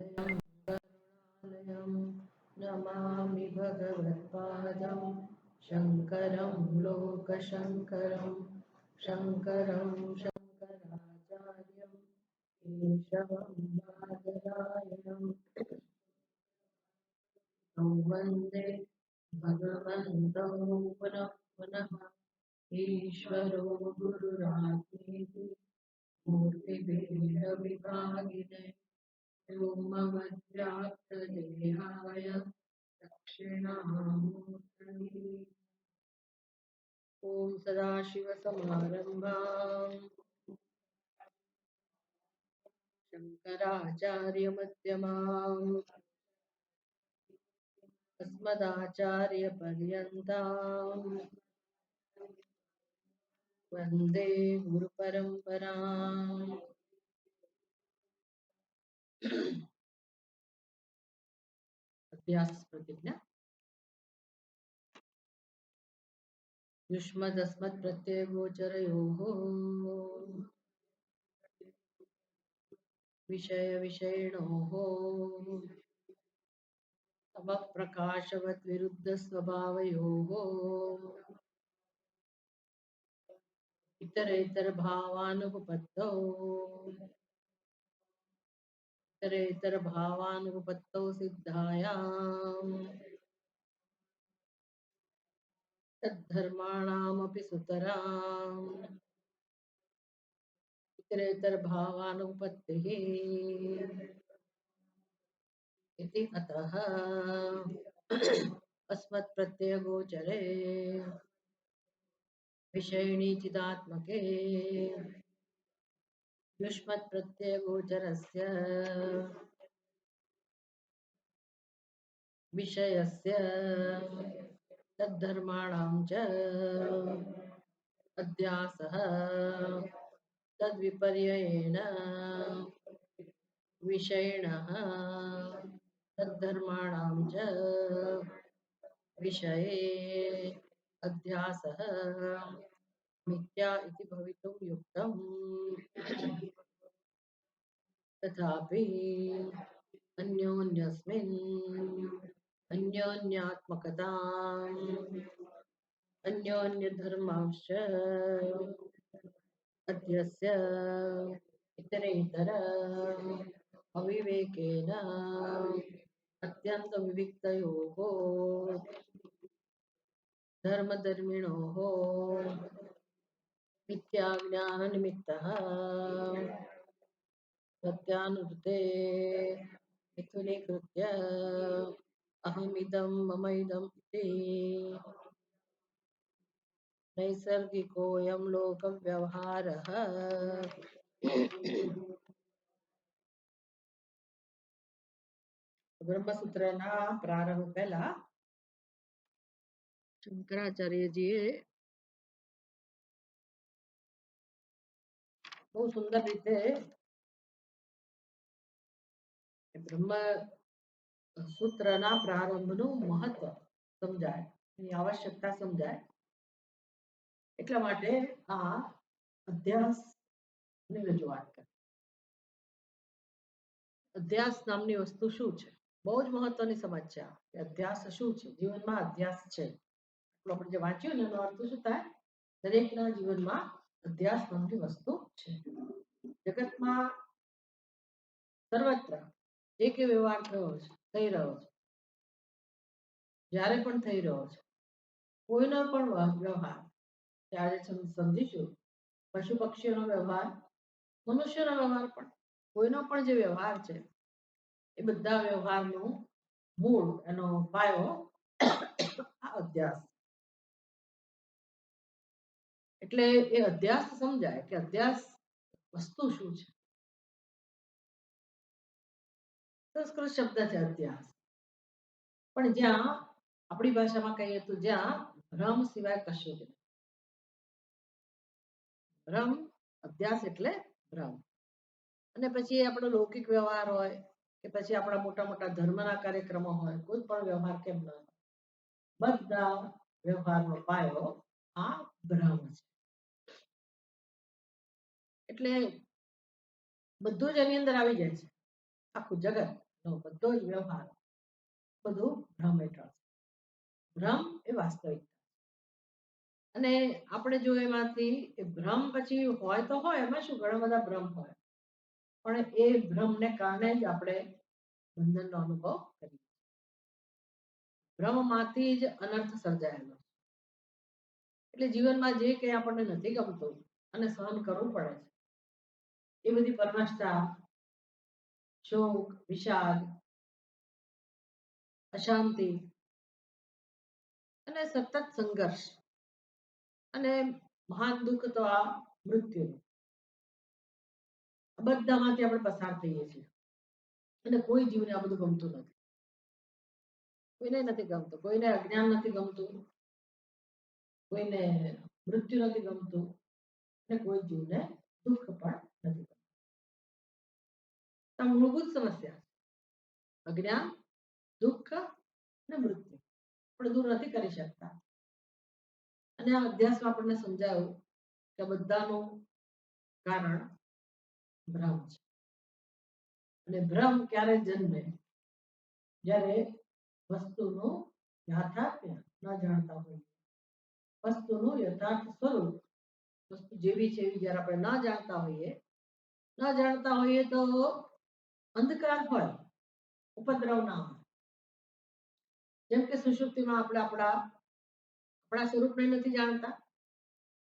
करुणालयं नमामि भगवत्पादं शङ्करं लोकशङ्करं शङ्करं शङ्कराचार्यं केशवं बादरायणं वन्दे भगवन्तौ पुनः पुनः ईश्वरो गुरुरात्मेति मूर्तिभेदविभागिने व्योमवद्व्याप्तदेहाय दक्षिणामूर्तये ॐ सदाशिवसमारम्भाम् शङ्कराचार्यमध्यमाम् अस्मदाचार्यपर्यन्ताम् वन्दे गुरुपरम्पराम् अभ्यास प्रतिज्ञा युष्मदस्मत्प्रत्ययगोचरयोः विषयविषयिणोः समप्रकाशवद्विरुद्धस्वभावयोः इतरेतरभावानुपपत्तौ सिद्धायाम् तद्धर्माणामपि सुतराम् इतरेतरभावानुपपत्तिः इति अतः अस्मत्प्रत्ययगोचरे विषयिणी चिदात्मके युष्मत्प्रत्ययगोचरस्य विषयस्य तद्धर्माणां च अध्यासः तद्विपर्ययेण विषयिणः तद्धर्माणां च विषये अध्यासः मिथ्या इति भवितुं युक्तम् तथापि अन्योन्यस्मिन् अन्योन्यात्मकताम् अन्योन्यधर्मांश्च अध्यस्य इतरेतर अविवेकेन अत्यन्तविविक्तयोः धर्मधर्मिणोः मिथ्याज्ञाननिमित्तः सत्यानुवृते मिथुनीकृत्य अहमिदं मम इदम् इति नैसर्गिकोऽयं लोकव्यवहारः બ્રહ્મસૂત્રના પ્રારંભ પહેલા શંકરાચાર્યજીએ બહુ સુંદર રીતે બ્રહ્મસૂત્રના પ્રારંભનું મહત્વ સમજાય, એની આવશ્યકતા સમજાય. એટલા માટે આ અધ્યાસની રજૂઆત કરી. અધ્યાસ નામની વસ્તુ શું છે? બહુ જ મહત્વની સમસ્યા કે અધ્યાસ શું છે, જીવનમાં અધ્યાસ છે. આપણે જે વાંચ્યું ને એનો અર્થ શું થાય? દરેકના જીવનમાં અધ્યાસ નામની વસ્તુ છે. જગતમાં સર્વત્ર જે કે વ્યવહાર થયો છે, થઈ રહ્યો છે, જ્યારે પણ થઈ રહ્યો છે, કોઈનો પણ વ્યવહાર, ત્યારે સમજીશું પશુ પક્ષીઓનો વ્યવહાર, મનુષ્યનો વ્યવહાર, પણ કોઈનો પણ જે વ્યવહાર છે એ બધા વ્યવહારનું મૂળ, એનો પાયો આ અધ્યાસ. એટલે એ અધ્યાસ સમજાય કે અધ્યાસ વસ્તુ શું છે. સંસ્કૃત શબ્દ છે અધ્યાસ, પણ જ્યાં આપણી ભાષામાં કહીએ તો જ્યાં ભ્રમ સિવાય કશું જ નહીં. ભ્રમ, અધ્યાસ એટલે ભ્રમ. અને પછી આપણો લૌકિક વ્યવહાર હોય કે પછી આપણા મોટા મોટા ધર્મના કાર્યક્રમો હોય, કોઈ પણ વ્યવહાર કેમ ન હોય, બધા વ્યવહારનો પાયો આ ભ્રમ છે. એટલે બધું જ એની અંદર આવી જાય છે, આખું જગત. બધો જ વ્યવહાર બધું ભ્રમ હેઠળ. ભ્રમ એ વાસ્તવિક. અને આપણે જો એમાંથી ભ્રમ પછી હોય તો હોય, એમાં શું ઘણા બધા ભ્રમ હોય, પણ એ ભ્રમને કારણે જ આપણે બંધનનો અનુભવ કરીએ. ભ્રમમાંથી જ અનર્થ સર્જાયેલો. એટલે જીવનમાં જે કંઈ આપણને નથી ગમતું અને સહન કરવું પડે છે, એ બધી પરમશતા, શોક, વિષાદ, અશાંતિ અને સતત સંઘર્ષ અને મહાન દુઃખ તો આ મૃત્યુ, બધામાંથી આપણે પસાર થઈએ છીએ. અને કોઈ જીવને આ બધું ગમતું નથી. કોઈને નથી ગમતું, કોઈને અજ્ઞાન નથી ગમતું, કોઈને મૃત્યુ નથી ગમતું, અને કોઈ જીવને દુઃખ પણ નથી ગમતું. આ મૂળભૂત સમસ્યા, અજ્ઞાન, દુઃખ અને મૃત્યુ આપણે દૂર નથી કરી શકતા. અને આ અભ્યાસમાં આપણને સમજાયું કે બધાનું કારણ ભ્રમ છે. અને ભ્રમ ક્યારે જન્મે? જ્યારે વસ્તુનું યાથાર્થ્ય ન જાણતા હોય, વસ્તુનું યથાર્થ સ્વરૂપ, વસ્તુ જેવી છે એવી જ્યારે આપણે ન જાણતા હોઈએ તો અંધકાર હોય, ઉપદ્રવ ના હોય. જેમ કે સુષુપ્તિમાં આપણે આપણા સ્વરૂપને નથી જાણતા,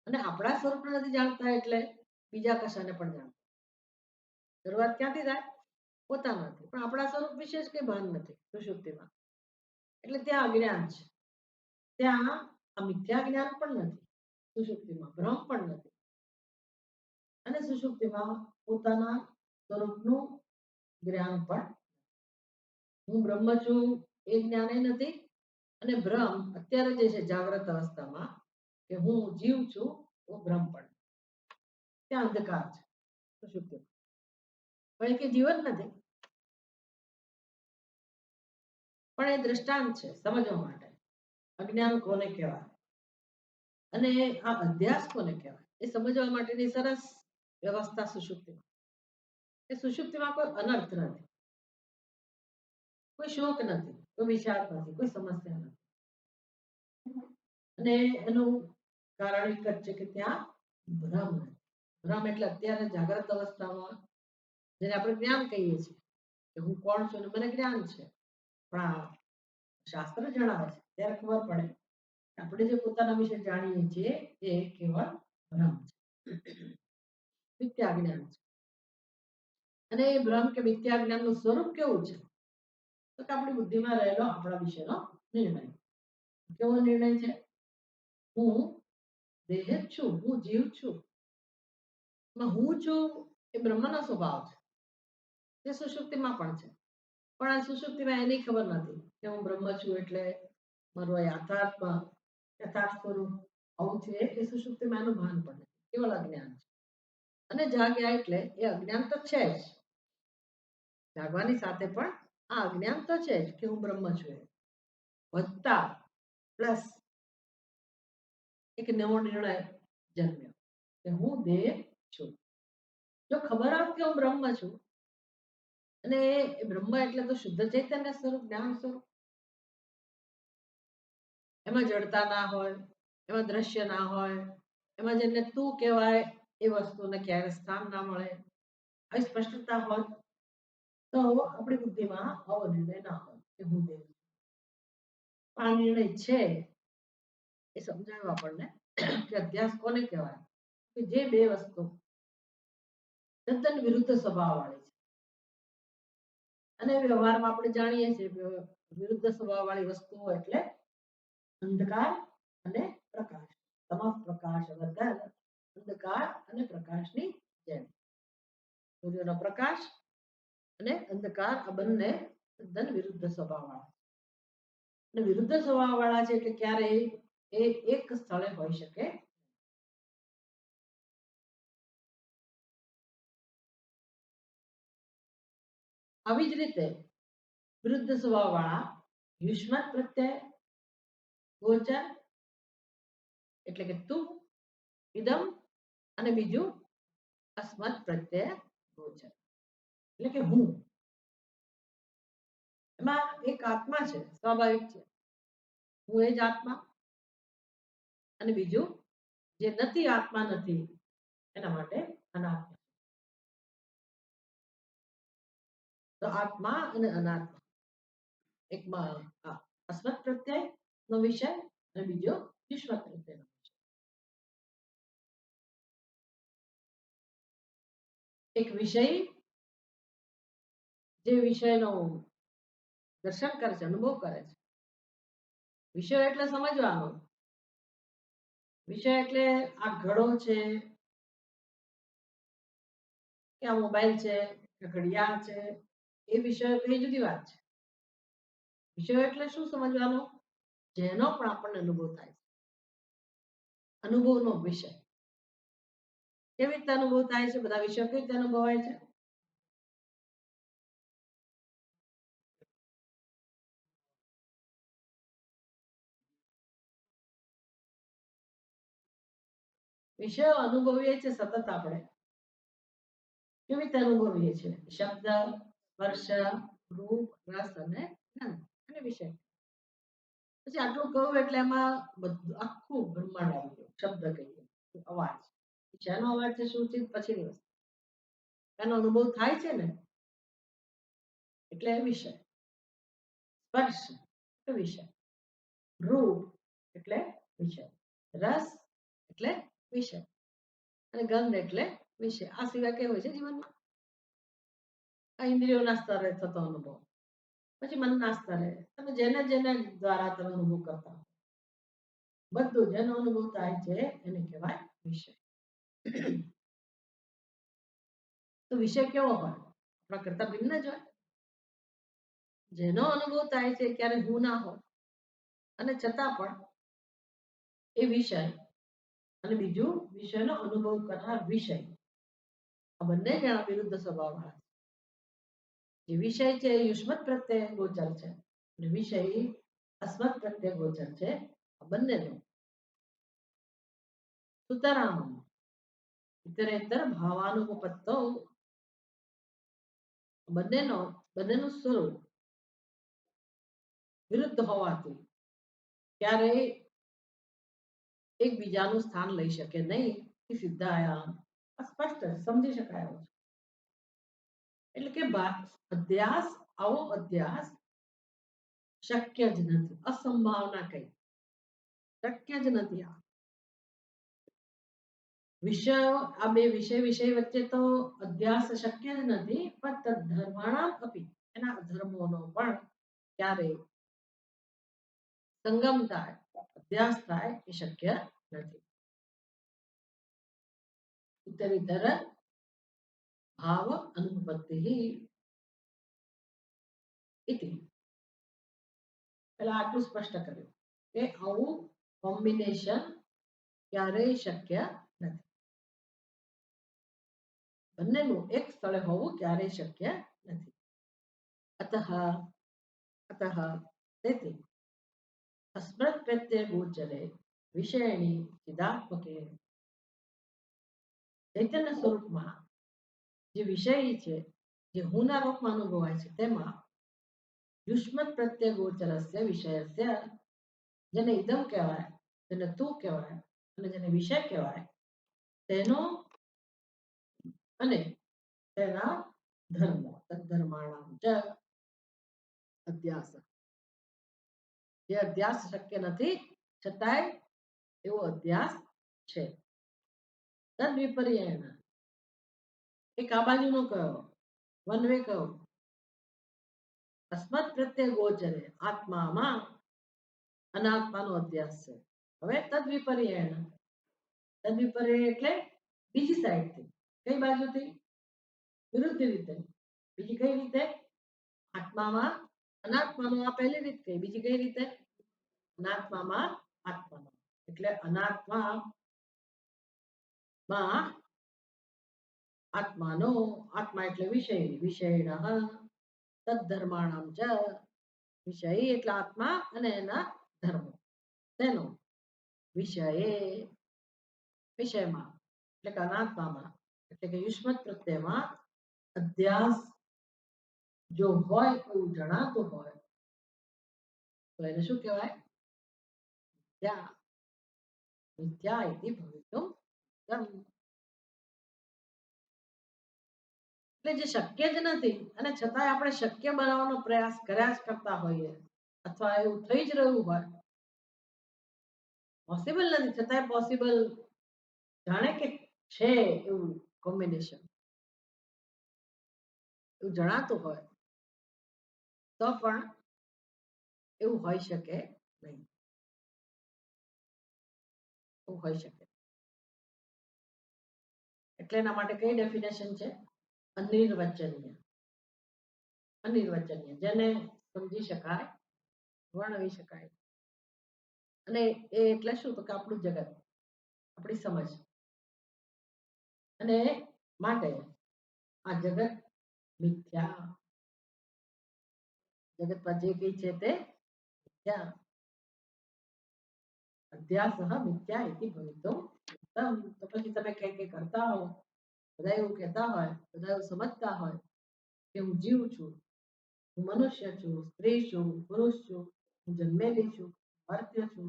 અને આપણા સ્વરૂપને નથી જાણતા એટલે બીજા કશાને પણ જાણતા. શરૂઆત ક્યાંથી થાય? પોતાનાથી. પણ આપણા સ્વરૂપ વિશેષ કઈ ભાન નથી સુષુપ્તિમાં. એટલે ત્યાં અજ્ઞાન છે. ત્યાં આ મિથ્યા જ્ઞાન પણ નથી સુષુપ્તિમાં, ભ્રમ પણ નથી. અને સુષુપ્તિમાં પોતાના સ્વરૂપનું જ્ઞાન પણ, હું બ્રહ્મ છું એ જ્ઞાને નથી. અને ભ્રમ અત્યારે જે છે જાગ્રત અવસ્થામાં કે હું જીવ છું, એ ભ્રમ પણ. ત્યાં અંધકાર છે સુષુપ્તિમાં, પણ કે જીવન નથી. પણ એ દ્રષ્ટાંત છે સમજવા માટે અજ્ઞાન કોને કહેવાય અને આ અધ્યાસ કોને કહેવાય એ સમજવા માટેની સરસ વ્યવસ્થા સુષુપ્તિમાં. એ સુષુપ્તિમાં કોઈ અનર્થ નથી, કોઈ શોક નથી, કોઈ વિષાદ નથી, કોઈ સમસ્યા નથી. અને એનું કારણ એક જ છે કે ત્યાં ભ્રમ નથી. ભ્રમ એટલે અત્યારે જાગ્રત અવસ્થામાં જેને આપણે જ્ઞાન કહીએ છીએ કે હું કોણ છું અને મને જ્ઞાન છે. પણ આ શાસ્ત્ર જણાવે છે ત્યારે ખબર પડે આપણે જે પોતાના વિશે જાણીએ છીએ એ કેવળ ભ્રમ છે, મિથ્યા જ્ઞાન છે. અને એ ભ્રમ કે મિથ્યા જ્ઞાનનું સ્વરૂપ કેવું છે? તો કે આપણી બુદ્ધિમાં રહેલો આપણા વિશેનો નિર્ણય. કેવો નિર્ણય છે? હું દેહ જ છું, હું જીવ છું. હું છું એ બ્રહ્મનો સ્વભાવ છે, તે સુષુપ્તિમાં પણ છે. પણ આ સુષુપ્તિમાં એની ખબર નથી કે હું બ્રહ્મ છું એટલે મારું યથાર્થ સ્વરૂપ આવું છે. એ સુષુપ્તિમાં એનું ભાન પણ નથી, કેવળ અજ્ઞાન છે. અને જાગ્યા એટલે એ અજ્ઞાન તો છે જ, જાગવાની સાથે પણ આ અજ્ઞાન તો છે જ કે હું બ્રહ્મ છું. વધતા પ્લસ એક નવો નિર્ણય જન્મ્યો કે હું દેહ છું. જો ખબર આવે કે હું બ્રહ્મ છું, અને એ બ્રહ્મ એટલે તો શુદ્ધ ચૈતન્ય સ્વરૂપ, જ્ઞાન સ્વરૂપ. એમાં જડતા ના હોય, એમાં દ્રશ્ય ના હોય, એમાં જેને તું કહેવાય એ વસ્તુને ક્યારે સ્થાન ના મળે, આવી સ્પષ્ટતા હોય તો આપણી બુદ્ધિમાં આવો નિર્ણય ના હોય કે હું દેવ. આ નિર્ણય છે એ સમજાવ્યું આપણને કે અધ્યાસ કોને કહેવાય કે જે બે વસ્તુ તદ્દન વિરુદ્ધ સ્વભાવ વાળી છે. અને વ્યવહારમાં આપણે જાણીએ છીએ વિરુદ્ધ સ્વભાવ વાળી વસ્તુઓ એટલે અંધકાર અને પ્રકાશ. તમઃ પ્રકાશ વર્ધન, અંધકાર અને પ્રકાશની જેમ. સૂર્યનો પ્રકાશ અને અંધકાર આ બંને તદ્દન વિરુદ્ધ સ્વભાવ વાળા. અને વિરુદ્ધ સ્વભાવ વાળા છે એટલે ક્યારેય એ એક સ્થળે હોઈ શકે. આવી જ રીતે વિરુદ્ધ સ્વભાવ વાળા યુષ્મત પ્રત્યય ગોચર એટલે કે તું, ઇદમ, અને બીજું અસ્મત પ્રત્યય ગોચર એટલે કે હું. એક આત્મા છે, સ્વાભાવિક છે. હું એ જ આત્મા, અને બીજું જે નથી આત્મા નથી એના માટે અનાત્મા. તો આત્મા અને અનાત્મા, એક અસ્મત પ્રત્યય નો વિષય અને બીજો યુષ્મત પ્રત્યય. એક વિષય જે વિષયનો દર્શન કરે છે, અનુભવ કરે છે. વિષય એટલે સમજવાનો, વિષય એટલે આ ઘડો છે કે આ મોબાઈલ છે કે ઘડિયાળ છે, એ વિષય કઈ જુદી વાત છે. વિષય એટલે શું સમજવાનો? જેનો પણ આપણને અનુભવ થાય છે, અનુભવનો વિષય. કેવી રીતે અનુભવ થાય છે? બધા વિષયો કેવી રીતે અનુભવાય છે? વિષયો અનુભવીએ છીએ સતત આપણે. કેવી રીતે અનુભવીએ છીએ? શબ્દ, સ્પર્શ, રૂપ, રસ અને ગંધ અને વિષય. પછી આટલું કહું એટલે એમાં બધું આખું બ્રહ્માંડ આવી ગયું. શબ્દ કહીએ, અવાજ. જેનો અવાજ છે શું છે પછીની વસ્તુ. એનો અનુભવ થાય છે ને એટલે વિષય. સ્પર્શ એટલે વિષય, રૂપ એટલે વિષય, રસ એટલે વિષય અને ગંધ એટલે વિષય. આ સિવાય કઈ હોય છે જીવનમાં? આ ઇન્દ્રિયોના સ્તરે થતો અનુભવ. પછી મનના સ્તરે તમે જેને જેને દ્વારા તમે અનુભવ કરતા હો, બધું જેનો અનુભવ થાય છે એને કહેવાય વિષય. તો વિષય કેવો હોય? આપણા કરતા ભિન્ન જ હોય. જેનો અનુભવ થાય છે ક્યારે હું ના હોય, અને છતાં પણ એ વિષય અને બીજું વિષયનો અનુભવ કરનાર વિષય, આ બંને જણા વિરુદ્ધ સ્વભાવવાળા. જે વિષય છે એ યુષ્મત પ્રત્યે ગોચર છે અને વિષય અસ્મત પ્રત્યે ગોચર છે. આ બંનેનો સુતરામ ઇતરેતર ભાવાનુપપત્તો, બંનેનું સ્વરૂપ વિરુદ્ધ હોવાથી ક્યારેય એકબીજાનું સ્થાન લઈ શકે નહીં. એ સિદ્ધાયામ સ્પષ્ટ સમજી શકાય છે. એટલે કે અધ્યાસ, આવો અધ્યાસ શક્ય જ નથી. અસંભાવના કઈ શક્ય જ નથી. આ વિષયો, આ બે વિષય વચ્ચે તો અધ્યાસ શક્ય જ નથી, પણ ધર્માણામ અપી, એના ધર્મોનો પણ ક્યારેય સંગમ થાય, અભ્યાસ થાય એ શક્ય નથી. ઇતરેતર ભાવ અનુપત્તિ ઇતિ. પેલા આટલું સ્પષ્ટ કર્યું કે આવું કોમ્બિનેશન ક્યારેય શક્ય નથી. બંનેનું એક સ્થળે હોવું ક્યારેય શક્ય નથી. અતઃ તેથી અસ્મૃત પ્રત્યે ગોચરે વિષયની ચિદાત્મકે, ચૈતન્ય સ્વરૂપમાં જે વિષય છે, જે હુંના રૂપમાં અનુભવાય છે, તેમાં યુષ્મત પ્રત્યે ગોચરસ્ય વિષયસ્ય, જેને ઇદમ કહેવાય, જેને તું કહેવાય અને જેને વિષય કહેવાય, તેનો અને તેના ધર્મો, તદ્ધર્માણામ ચ અધ્યાસ. જે અધ્યાસ શક્ય નથી છતાંય એવો અધ્યાસ છે. તદ વિપર્યણ, એક આ બાજુનો કયો, વન વે કયો, અસ્મત પ્રત્યે ગોચરે આત્મામાં અનાત્માનો અધ્યાસ છે. હવે તદ વિપર્યણ એટલે બીજી સાઈડથી, કઈ બાજુથી? વિરુદ્ધ રીતે. બીજી કઈ રીતે? આત્મામાં અનાત્માનો, આ પહેલી રીત કઈ. બીજી કઈ રીતે? અનાત્મામાં આત્માનો. એટલે અનાત્મામાં આત્માનો, આત્મા એટલે વિષય, વિષયણ તદ્ધર્માણામ ચ, વિષય એટલે આત્મા અને એના ધર્મો, તેનો વિષય વિષયમાં એટલે કે અનાત્મામાં એટલે કે યુષ્મત પ્રત્યેમાં અધ્યાસ જો હોય એવું જણાતું હોય તો એને શું કહેવાય? મિથ્યા. મિથ્યા ઇતિ ભવિતુમ તમ. એટલે જે શક્ય જ નથી અને છતાંય આપણે શક્ય બનાવવાનો પ્રયાસ કર્યા જ કરતા હોઈએ અથવા એવું થઈ જ રહ્યું હોય, પોસિબલ નથી છતાંય પોસિબલ જાણે કે છે એવું કોમ્બિનેશન એવું જણાતું હોય તો પણ એવું હોઈ શકે નહીં. એવું હોઈ શકે એટલે એના માટે કઈ ડેફિનેશન છે? અનિર્વચનીય. અનિર્વચનીય જેને સમજી શકાય, વર્ણવી શકાય. અને એ એટલે શું? તો કે આપણું જગત, આપણી સમજ. અને માટે આ જગત મિથ્યા. જગતમાં જે કઈ છે તે મિથ્યા. અધ્યાસઃ મિથ્યા ઇતિ ભવિતુમ ઉત્તમ. તો પછી તમે કઈ કઈ કરતા હો, બધા એવું કહેતા હોય, બધા એવું સમજતા હોય કે હું જીવ છું, હું મનુષ્ય છું, સ્ત્રી છું, પુરુષ છું, હું જન્મેલી છું, મર્ત્ય છું,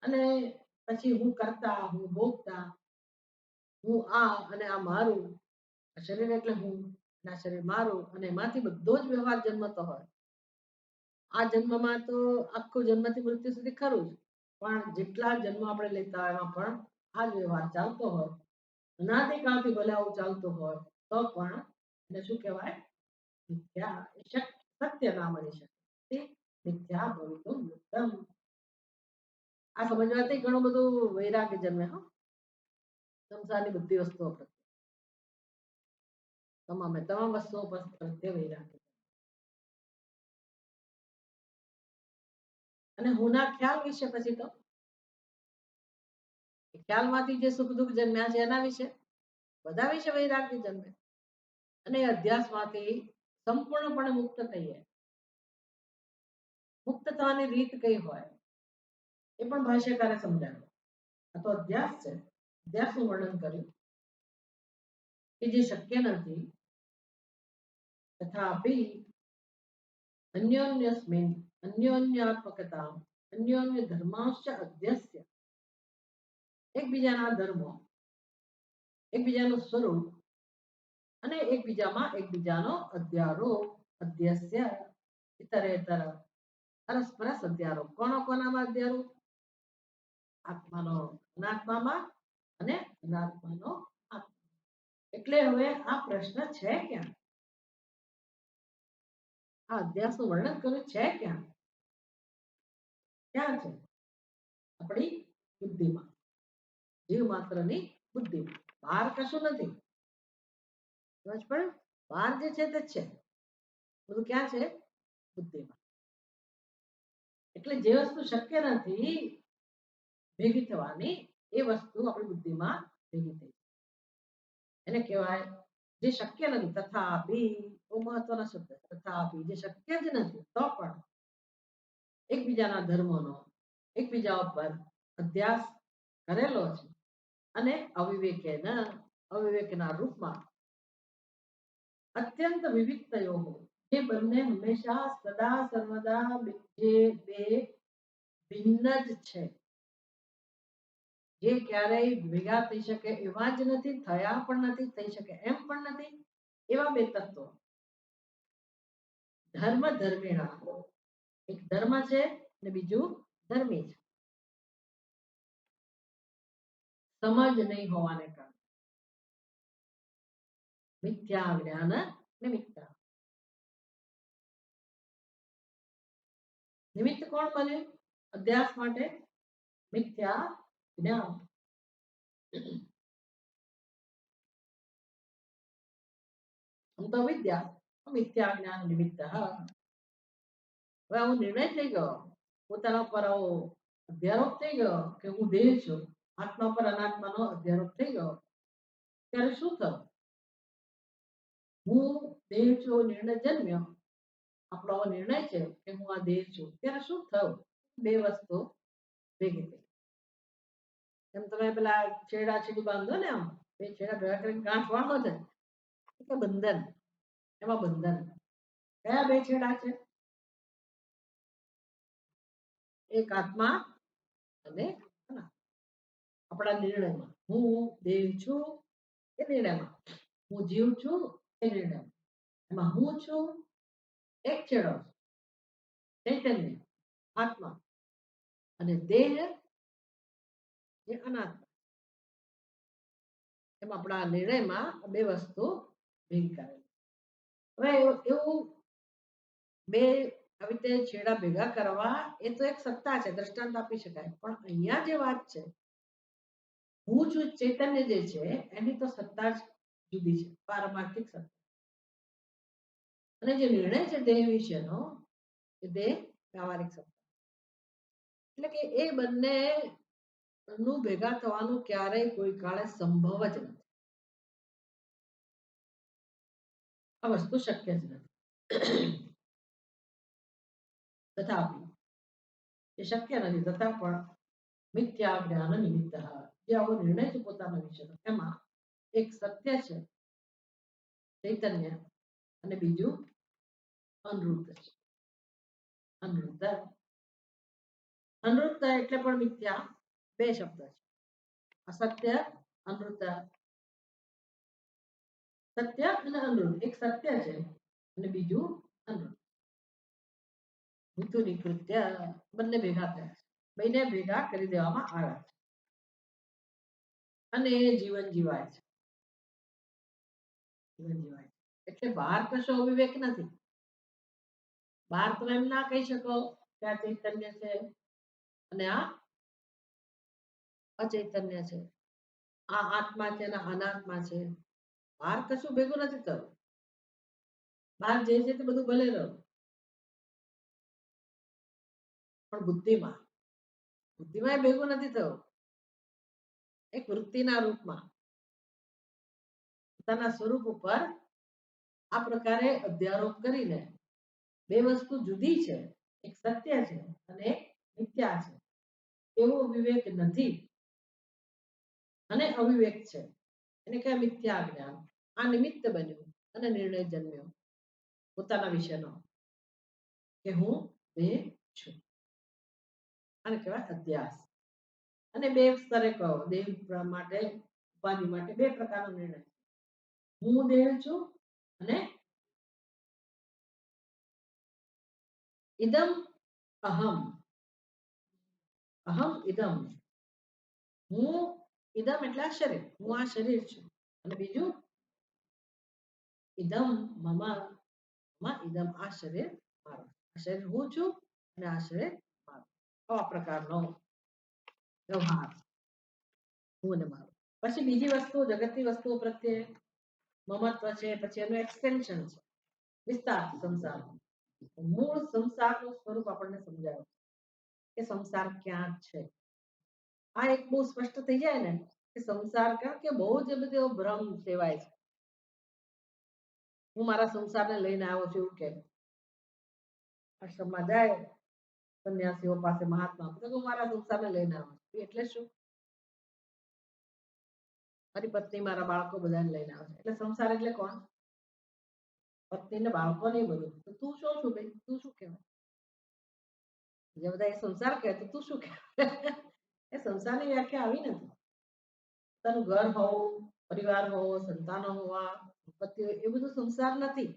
અને પછી હું કરતા, હું ભોગતા, હું આ અને આ મારું, આ શરીર એટલે હું, આ શરીર મારું, અને એમાંથી બધો જ વ્યવહાર જન્મતો હોય. આ જન્મમાં તો આખું જન્મથી મૃત્યુ સુધી ખરું જ, પણ જેટલા જન્મ આપણે લેતા હોય એમાં પણ આ જ વ્યવહાર ચાલતો હોય. અનાદિકાળથી ભલે આવું ચાલતું હોય તો પણ એને શું કહેવાય? મિથ્યા. એ સત્ય ના બની શકે. તે મિથ્યા ભવિતુમ યુક્તમ. આ સમજવાથી ઘણું બધું વૈરાગ્ય જન્મે. હા, સંસારની બધી વસ્તુઓ પ્રત્યે, તમામ વસ્તુઓ પ્રત્યે વૈરાગ્ય. અને હુંના ખ્યાલ વિશે પછી તો ખ્યાલમાંથી જે સુખ દુઃખ જન્મ્યા છે એના વિશે, બધા વિશે વૈરાગ્ય જન્મે. અને અધ્યાસમાંથી સંપૂર્ણપણે મુક્ત થઈએ. મુક્ત થવાની રીત કઈ હોય એ પણ ભાષ્યકારે સમજાવ્યું. આ તો અધ્યાસ છે. અધ્યાસનું વર્ણન કર્યું કે જે શક્ય નથી, તથાપિ અન્યોન્યસ્મિન અન્યોન્યાત્મકતા અન્યોન્ય ધર્માંશ્ચ અધ્યસ્ય. એકબીજાના ધર્મો, એકબીજાનું સ્વરૂપ અને એકબીજામાં એકબીજાનો અધ્યારોપ. અધ્યસ્ય ઇતરેતર પરસ્પર અધ્યારોપ. કોનો કોનામાં અધ્યારોપ? આત્માનો અનાત્મામાં અને અનાત્માનો આત્મા. એટલે હવે આ પ્રશ્ન છે ક્યાં? આ અધ્યાસનું વર્ણન કર્યું છે ક્યાં? ક્યાં છે? આપણી બુદ્ધિમાં, જીવ માત્રની બુદ્ધિમાં. બહાર કશું નથી. સમજ પડે? બહાર જે છે તે જ છે. બધું ક્યાં છે? બુદ્ધિમાં. એટલે જે વસ્તુ શક્ય નથી ભેગી થવાની એ વસ્તુ આપણી બુદ્ધિમાં ભેગી થઈ. એને કહેવાય જે શક્ય નથી. તથાપિ બહુ મહત્વનો શબ્દ. તથાપિ જે શક્ય જ નથી તો પણ એકબીજાના ધર્મોનો એકબીજા ઉપર અધ્યાસ કરેલો છે. અને અવિવેકના રૂપમાં અત્યંત વિવિધતાઓ, જે બંને હંમેશા સદા સર્વદા જે બે ભિન્ન જ છે, જે ક્યારેય ભેગા થઈ શકે એવા જ નથી, થયા પણ નથી, થઈ શકે એમ પણ નથી, એવા બે તત્વો. ધર્મ ધર્મિણા. એક ધર્મ છે અને બીજું ધર્મી છે. સમજ નહીં હોવાને કારણે મિથ્યા જ્ઞાન નિમિત્ત. નિમિત્ત કોણ બન્યું અધ્યાસ માટે? મિથ્યા જ્ઞાન. તો વિદ્યા મિથ્યા જ્ઞાન નિમિત્ત. હવે આવો નિર્ણય થઈ ગયો, પોતાના પર આવો અધ્યારોપ થઈ ગયો કે હું દેહ છું, આત્મા પર અનાત્માનો અધ્યારોપ થઈ ગયો, ત્યારે શું થયું? હું દેહ છું નિર્ણય જન્મ્યો, આપણો આવો નિર્ણય છે કે હું આ દેહ છું, ત્યારે શું થયું? બે વસ્તુ ભેગી થઈ. એમ તમે પેલા છેડા છેડી બાંધો ને, આમ બે છેડા ભેગા કરીને ગાંઠ વાળો છે એટલે બંધન. એમાં બંધન કયા બે છેડા છે? એક આત્મા અને આપણા નિર્ણયમાં હું દેહ છું એ નિર્ણયમાં, હું જીવ છું એ નિર્ણય, એમાં હું છું એક છેડો ચૈતન્ય આત્મા અને દેહ એ અનાત્મા. એમ આપણા નિર્ણયમાં બે વસ્તુ ભેગી કરેલી. હવે એવું બે આવી રીતે છેડા ભેગા કરવા એ તો એક સત્તા છે, દ્રષ્ટાંત આપી શકાય. પણ અહીંયા જે વાત છે, હું છું ચૈતન્ય જે છે એની તો સત્તા જ જુદી છે, પારમાર્થિક સત્તા. અને જે નિર્ણય છે દેહ વિશેનો એ દેહ વ્યવહારિક સત્તા. એટલે કે એ બંને નું ભેગા થવાનું ક્યારેય કોઈ કાળે સંભવ જ નથી. આ વસ્તુ શક્ય જ નથી. તથાપિ એ શક્ય નથી, તથા પણ મિથ્યા જ્ઞાન નિમિત્ત જે આવો નિર્ણય છે પોતાના વિશેનો એમાં એક સત્ય છે ચૈતન્ય અને બીજું અનૃત છે. અનૃત અનૃત એટલે પણ મિથ્યા, બે શબ્દ છે. અસત્ય અનૃત, સત્ય અને અનૃત. એક સત્ય છે અને બીજું અનૃત. ઋતુની કૃત્ય બંને ભેગા થયા છે, બંને ભેગા કરી દેવામાં આવ્યા છે અને જીવન જીવાય છે. જીવન જીવાય છે એટલે બહાર કશો અવિવેક નથી. બહાર તમે એમ ના કહી શકો કે આ ચૈતન્ય છે અને આ અચૈતન્ય છે, આ આત્મા છે અને અનાત્મા છે. બહાર કશું ભેગું નથી થયું. બહાર જે છે તે બધું ભલે રહ્યું, પણ બુદ્ધિમાં બુદ્ધિમાં ભેગું નથી થયું. એક વૃત્તિના રૂપમાં પોતાના સ્વરૂપ ઉપર આ પ્રકારે અધ્યારોપ કરીને બે વસ્તુ જુદી છે, એક સત્ય છે અને એક મિથ્યા છે, એવો વિવેક નથી અને અવિવેક છે. એને કહેવાય મિથ્યા જ્ઞાન. આ નિમિત્ત બન્યું અને નિર્ણય જન્મ્યો પોતાના વિશેનો કે હું દેહ છું. આને કહેવાય અધ્યાસ. અને બે સ્તરે કહો દેહ માટે ઉપાધિ માટે બે પ્રકારનો નિર્ણય. હું દેહ છું અને ઇદમ અહમ. અહમ ઇદમ. હું ઇદમ એટલે આ શરીર, હું આ શરીર છું. અને બીજું ઇદમ મમ, ઇદમ આ શરીર મારું. આ શરીર હું છું અને આ શરીર મારું. આવા પ્રકારનો વ્યવહાર હું અને મારું. પછી બીજી વસ્તુ જગતની વસ્તુઓ પ્રત્યે મમત્વ છે, પછી એનું એક્સટેન્શન છે, વિસ્તાર સંસાર. મૂળ સંસારનું સ્વરૂપ આપણને સમજાવે કે સંસાર ક્યાં છે. આ એક બહુ સ્પષ્ટ થઈ જાય ને કે સંસાર કારણ કે બહુ જ બધો ભ્રમ સેવાય છે. હું મારા સંસારને લઈને આવ્યો છું એવું કે આશ્રમમાં જાય સંન્યાસીઓ પાસે મહાત્મા તો હું મારા સંસારને લઈને આવ્યો છું એટલે શું? મારી પત્ની મારા બાળકો બધાને લઈને આવે છે એટલે સંસાર એટલે કોણ? પત્ની ને બાળકો નહીં બધું. તો તું શું છું ભાઈ? તું શું કહેવાય? જે બધા એ સંસાર કહે તો તું શું કહેવાય? એ સંસારની વ્યાખ્યા આવી નથી. તારું ઘર હોવું, પરિવાર હોવો, સંતાનો હોવા, પતિ એ બધું સંસાર નથી.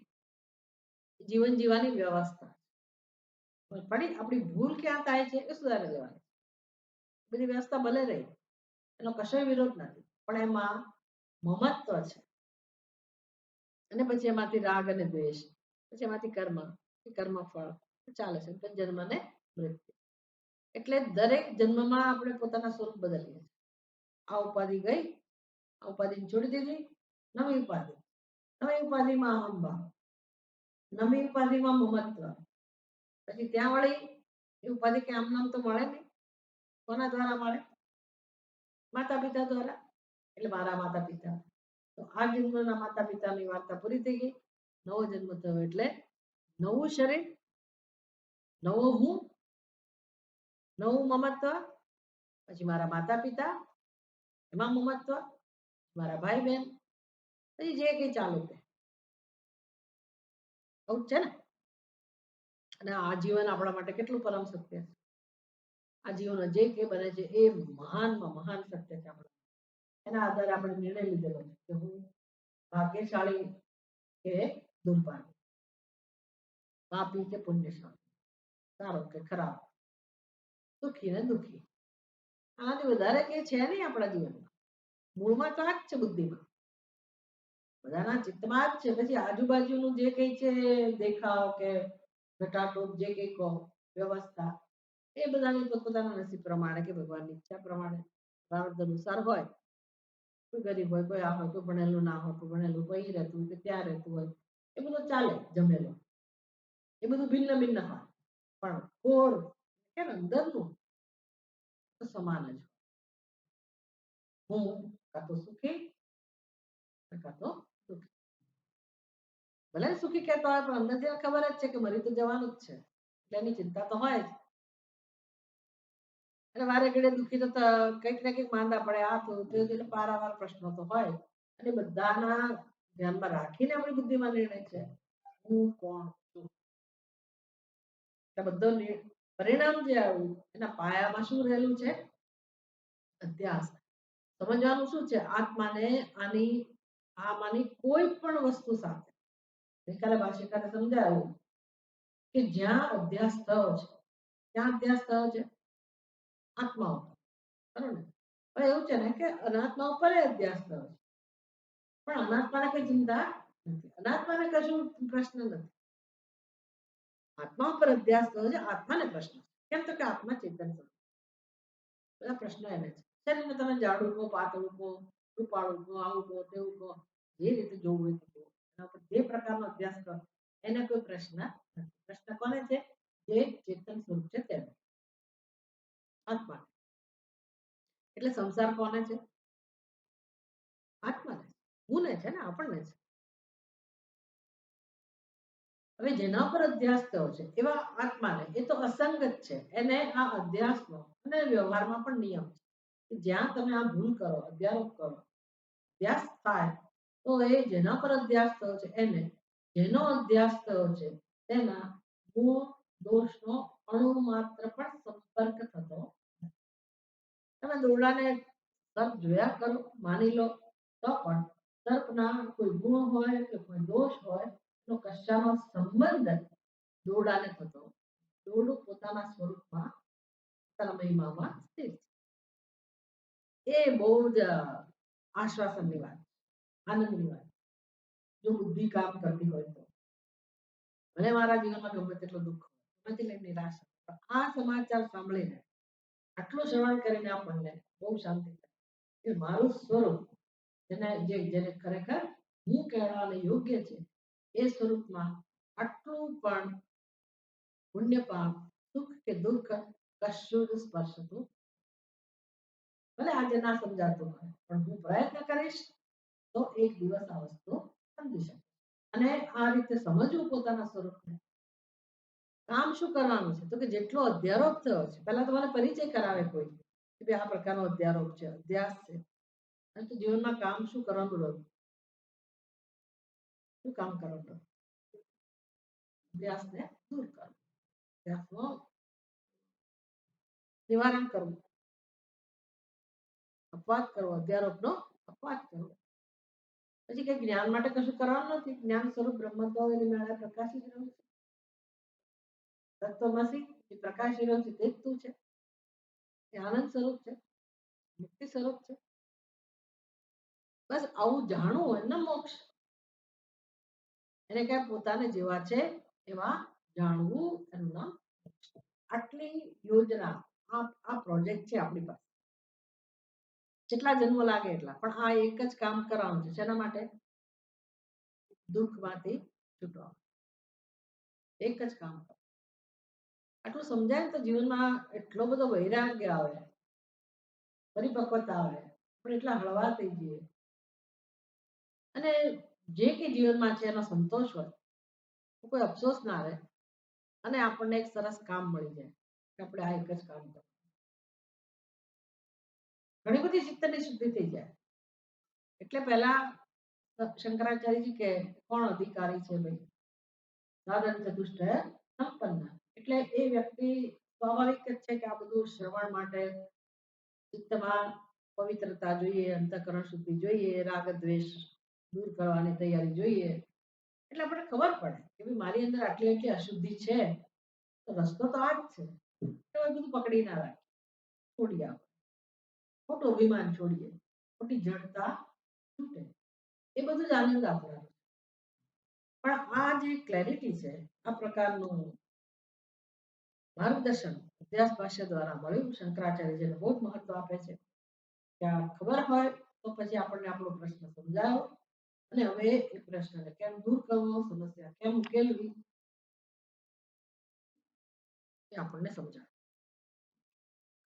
જીવન જીવવાની વ્યવસ્થા. પણ આપણી ભૂલ ક્યાં થાય છે એ સુધારી લેવાની. બધી વ્યવસ્થા ભલે રહી, એનો કશો વિરોધ નથી, પણ એમાં મમત્વ છે. અને પછી એમાંથી રાગ અને દ્વેષ, પછી એમાંથી કર્મ, કર્મ ફળ ચાલે છે જન્મ ને મૃત્યુ. એટલે દરેક જન્મમાં આપણે પોતાના સ્વરૂપ બદલીએ. આ ઉપાધિ ગઈ, આ ઉપાધિ છોડી દીધી, નવી ઉપાધિ. નવી ઉપાધિમાં અહંભાવ, નવી ઉપાધિમાં મમત્વ. પછી ત્યાં વળી એ ઉપાધિ કે આમ નામ તો મળે નહીં. કોના દ્વારા મળે? માતા પિતા દ્વારા. એટલે મારા માતા પિતા. તો આ જન્મના માતા પિતાની વાર્તા પૂરી થઈ ગઈ. નવો જન્મ થયો એટલે નવું શરીર, નવો હું, નવું મમત્વ. પછી મારા માતા પિતા એમાં મમત્વ, મારા ભાઈ બહેન, પછી જે કઈ ચાલુ છે આવું છે ને. અને આ જીવન આપણા માટે કેટલું પરમ સત્ય છે. આ જીવનમાં જે કંઈ બને છે એ મહાનમાં મહાન સત્ય છે આપણે. એના આધારે આપણે નિર્ણય લીધેલો છે કે હું ભાગ્યશાળી કે દુર્ભાગ્ય, પાપી કે પુણ્યશાળી, સારો કે ખરાબ, સુખી ને દુઃખી. આનાથી વધારે કંઈ છે નહીં આપણા જીવનમાં. મૂળમાં તો આ જ છે બુદ્ધિમાં. બધાના ચિત્તમાં જ છે. પછી આજુબાજુનું જે કંઈ છે દેખાવ કે ઘટાટોપ જે કંઈ કહો, વ્યવસ્થા, એ બધાની પોતપોતાના નસીબ પ્રમાણે કે ભગવાનની ઈચ્છા પ્રમાણે પ્રારબ્ધ અનુસાર હોય. કોઈ ગરીબ હોય, કોઈ આ હોય, કોઈ ભણેલું ના હોય, કોઈ ભણેલું કોઈ અહીં રહેતું હોય કે ત્યાં રહેતું હોય, એ બધું ચાલે જમેલો. એ બધું ભિન્ન ભિન્ન હોય, પણ કોર કે અંદરનું તો સમાન જ. હું કાં તો સુખી કાં તો દુઃખી. ભલે સુખી કહેતા હોય પણ અંદરથી ખબર જ છે કે મરી તો જવાનું જ છે, એટલે એની ચિંતા તો હોય જ. અને વારે ઘડે દુઃખી તો કંઈક ને કંઈક માંદા પડે, આ થયું તે એટલે પારાવાર પ્રશ્નો તો હોય. અને બધાના ધ્યાનમાં રાખીને આપણી બુદ્ધિમાં નિર્ણય છે હું કોણ છું. એટલે બધો પરિણામ જે આવ્યું એના પાયામાં શું રહેલું છે? અધ્યાસ. સમજવાનું શું છે? આત્માને આમાંની કોઈ પણ વસ્તુ સાથે ગઈકાલે ભાષ્યકારે સમજાયું કે જ્યાં અધ્યાસ થયો છે ત્યાં અધ્યાસ થયો છે આત્મા ઉપર. બરોબર ને? પણ એવું છે ને કે અનાત્મા ઉપર અધ્યાસ થયો છે, પણ અનાત્માને કઈ ચિંતા નથી. અનાત્માને કશું પ્રશ્ન નથી. આત્મા ઉપર અધ્યાસ થયો છે, આત્માને પ્રશ્ન. કેમ તો કે આત્મા ચેતન છે. બધા પ્રશ્ન એને છે. શરીરને તમે જાડું કહો, પાતળું કહો, રૂપાળું કહો, આવું કહો, તેવું કહો, જે રીતે જોવું હોય તે કહો. એના પર જે પ્રકારનો અભ્યાસ કરો એને કોઈ પ્રશ્ન નથી. પ્રશ્ન કોને છે? જે ચેતન સ્વરૂપ છે તેને, આત્મા. એટલે સંસાર કોને છે? આત્માને. હું ને છે ને, આપણને છે. હવે જેના પર અધ્યાસ થયો છે એવા આત્માને એ તો અસંગત છે. એને આ અધ્યાસનો અને વ્યવહારમાં પણ નિયમ છે કે જ્યાં તમે આ ભૂલ કરો, અધ્યારોપ કરો, અધ્યાસ થાય તો એ જેના પર અધ્યાસ થયો છે એને, જેનો અધ્યાસ થયો છે તેના ગુણ દોષનો અણુ માત્ર પણ સંપર્ક થતો નથી. તમે દોરડાને સર્પ જોયા કરો, માની લો, તો પણ સર્પના કોઈ ગુણ હોય કે કોઈ દોષ હોય તો કશાનો સંબંધ દોરડાને થતો. દોરડું પોતાના સ્વરૂપમાં, પોતાના મહિમામાં સ્થિર છે. એ બહુ જ આશ્વાસનની વાત, આનંદની વાત. જો બુદ્ધિ કામ કરતી હોય તો. ભલે મારા જીવનમાં ગમે તેટલું દુઃખ હોય, ગમે તેટલી નિરાશા, પણ આ સમાચાર સાંભળીને, આટલું શ્રવણ કરીને આપણને બહુ શાંતિ થાય કે મારું સ્વરૂપ જેને ખરેખર હું કહેવાને યોગ્ય છે એ સ્વરૂપમાં આટલું પણ પુણ્ય પાપ, સુખ કે દુઃખ કશું જ સ્પર્શતું. ભલે આજે ના સમજાતું હોય પણ હું પ્રયત્ન કરીશ તો એક દિવસ આ વસ્તુ સમજી શકે. અને આ રીતે સમજવું પોતાના સ્વરૂપને. કામ શું કરવાનું છે? તો કે જેટલો અધ્યારોપ થયો છે, પહેલા તમારે પરિચય કરાવે કોઈ કે ભાઈ આ પ્રકારનો અધ્યારોપ છે, અધ્યાસ છે. અને તો જીવનમાં કામ શું કરવાનું રહ્યું? શું કામ કરવાનું? અભ્યાસને દૂર કરવું, અભ્યાસનો નિવારણ કરવું, અપવાદ કરવો, અધ્યારોપનો અપવાદ કરવો. પછી કઈ જ્ઞાન માટે કશું કરવાનું નથી. જ્ઞાન સ્વરૂપ બ્રહ્મત્વ એની મેળે પ્રકાશી જ રહ્યું છે. તત્વમસી એ પ્રકાશી રહ્યું છે તે જ તું છે. એ આનંદ સ્વરૂપ છે, મુક્તિ સ્વરૂપ છે. બસ આવું જાણવું હોય ને મોક્ષ. એને કઈ પોતાને જેવા છે એવા જાણવું એનું નામ મોક્ષ. આટલી યોજના, આ પ્રોજેક્ટ છે આપણી પાસે. જેટલા જન્મ લાગે એટલા, પણ આ એક જ કામ કરવાનું છે. શેના માટે? દુઃખમાંથી છૂટવા. એક જ કામ. આટલું સમજાય તો જીવનમાં એટલો બધો વૈરાગ્ય આવે, પરિપક્વતા આવે, પણ એટલા હળવા થઈ જઈએ. અને જે કે જીવનમાં છે એનો સંતોષ હોય, કોઈ અફસોસ ના રહે, અને આપણને એક સરસ કામ મળી જાય કે આપણે આ એક જ કામ કરીએ. ઘણી બધી ચિત્તની શુદ્ધિ થઈ જાય. એટલે પહેલા શંકરાચાર્યજી કે કોણ અધિકારી છે ભાઈ? સાધન ચતુષ્ટય સંપન્ન. એટલે એ વ્યક્તિ સ્વાભાવિક જ છે કે આ બધું શ્રવણ માટે ચિત્તમાં પવિત્રતા જોઈએ, અંતઃકરણ શુદ્ધિ જોઈએ, રાગ દ્વેષ દૂર કરવાની તૈયારી જોઈએ. એટલે આપણે ખબર પડે કે ભાઈ મારી અંદર આટલી આટલી અશુદ્ધિ છે, તો રસ્તો તો આ જ છે. તો એ બધું પકડી ના રાખે, છોડી આવે, ખોટું અભિમાન છોડીએ, ખોટી જડતા છૂટે. એ બધું જ આનંદ આપવાનું. પણ આ જે ક્લેરિટી છે, આ પ્રકારનું માર્ગદર્શન અભ્યાસ ભાષ્ય દ્વારા મળ્યું. શંકરાચાર્ય જેને બહુ જ મહત્વ આપે છે કે આ ખબર હોય તો પછી આપણને આપણો પ્રશ્ન સમજાયો અને હવે એ પ્રશ્નને કેમ દૂર કરવો, સમસ્યા કેમ ઉકેલવી, એ આપણને સમજાય.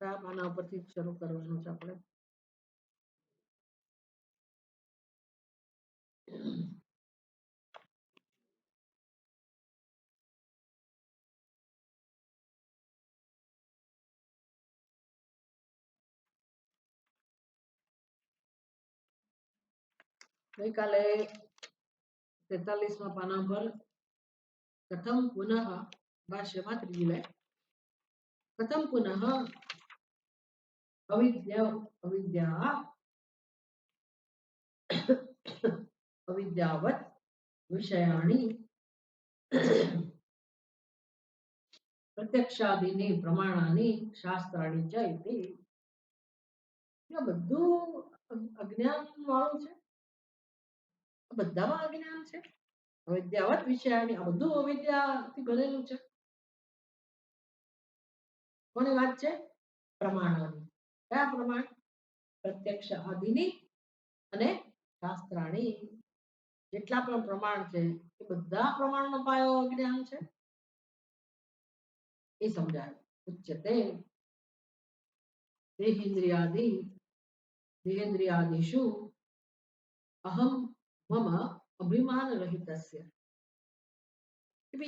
આના ઉપરથી શરૂ કરવાનું છે આપણે. ગઈકાલે 43મા પાના પર કથમ પુનઃ ભાષ્યમાં ત્રીજી લાઈન, કથમ પુનઃ અવિદ્યા અવિદ્યાવત વિષયાણી પ્રત્યક્ષાદિની પ્રમાણાની શાસ્ત્રાણી ચ ઇતિ. બધું અજ્ઞાન વાળું છે, બધામાં અજ્ઞાન છે. અવિદ્યાવત વિષયાણી, આ બધું અવિદ્યાથી ભરેલું છે. કોની વાત છે? પ્રમાણોની. કયા પ્રમાણ? પ્રત્યક્ષ આદિની અને શાસ્ત્રાણી. જેટલા પણ પ્રમાણ છે એ બધા પ્રમાણનો પાયો અજ્ઞાન છે, એ સમજાય. ઉચ્યતે દેહેન્દ્રિયાદિષુ અહમ મમ અભિમાન રહિતસ્ય.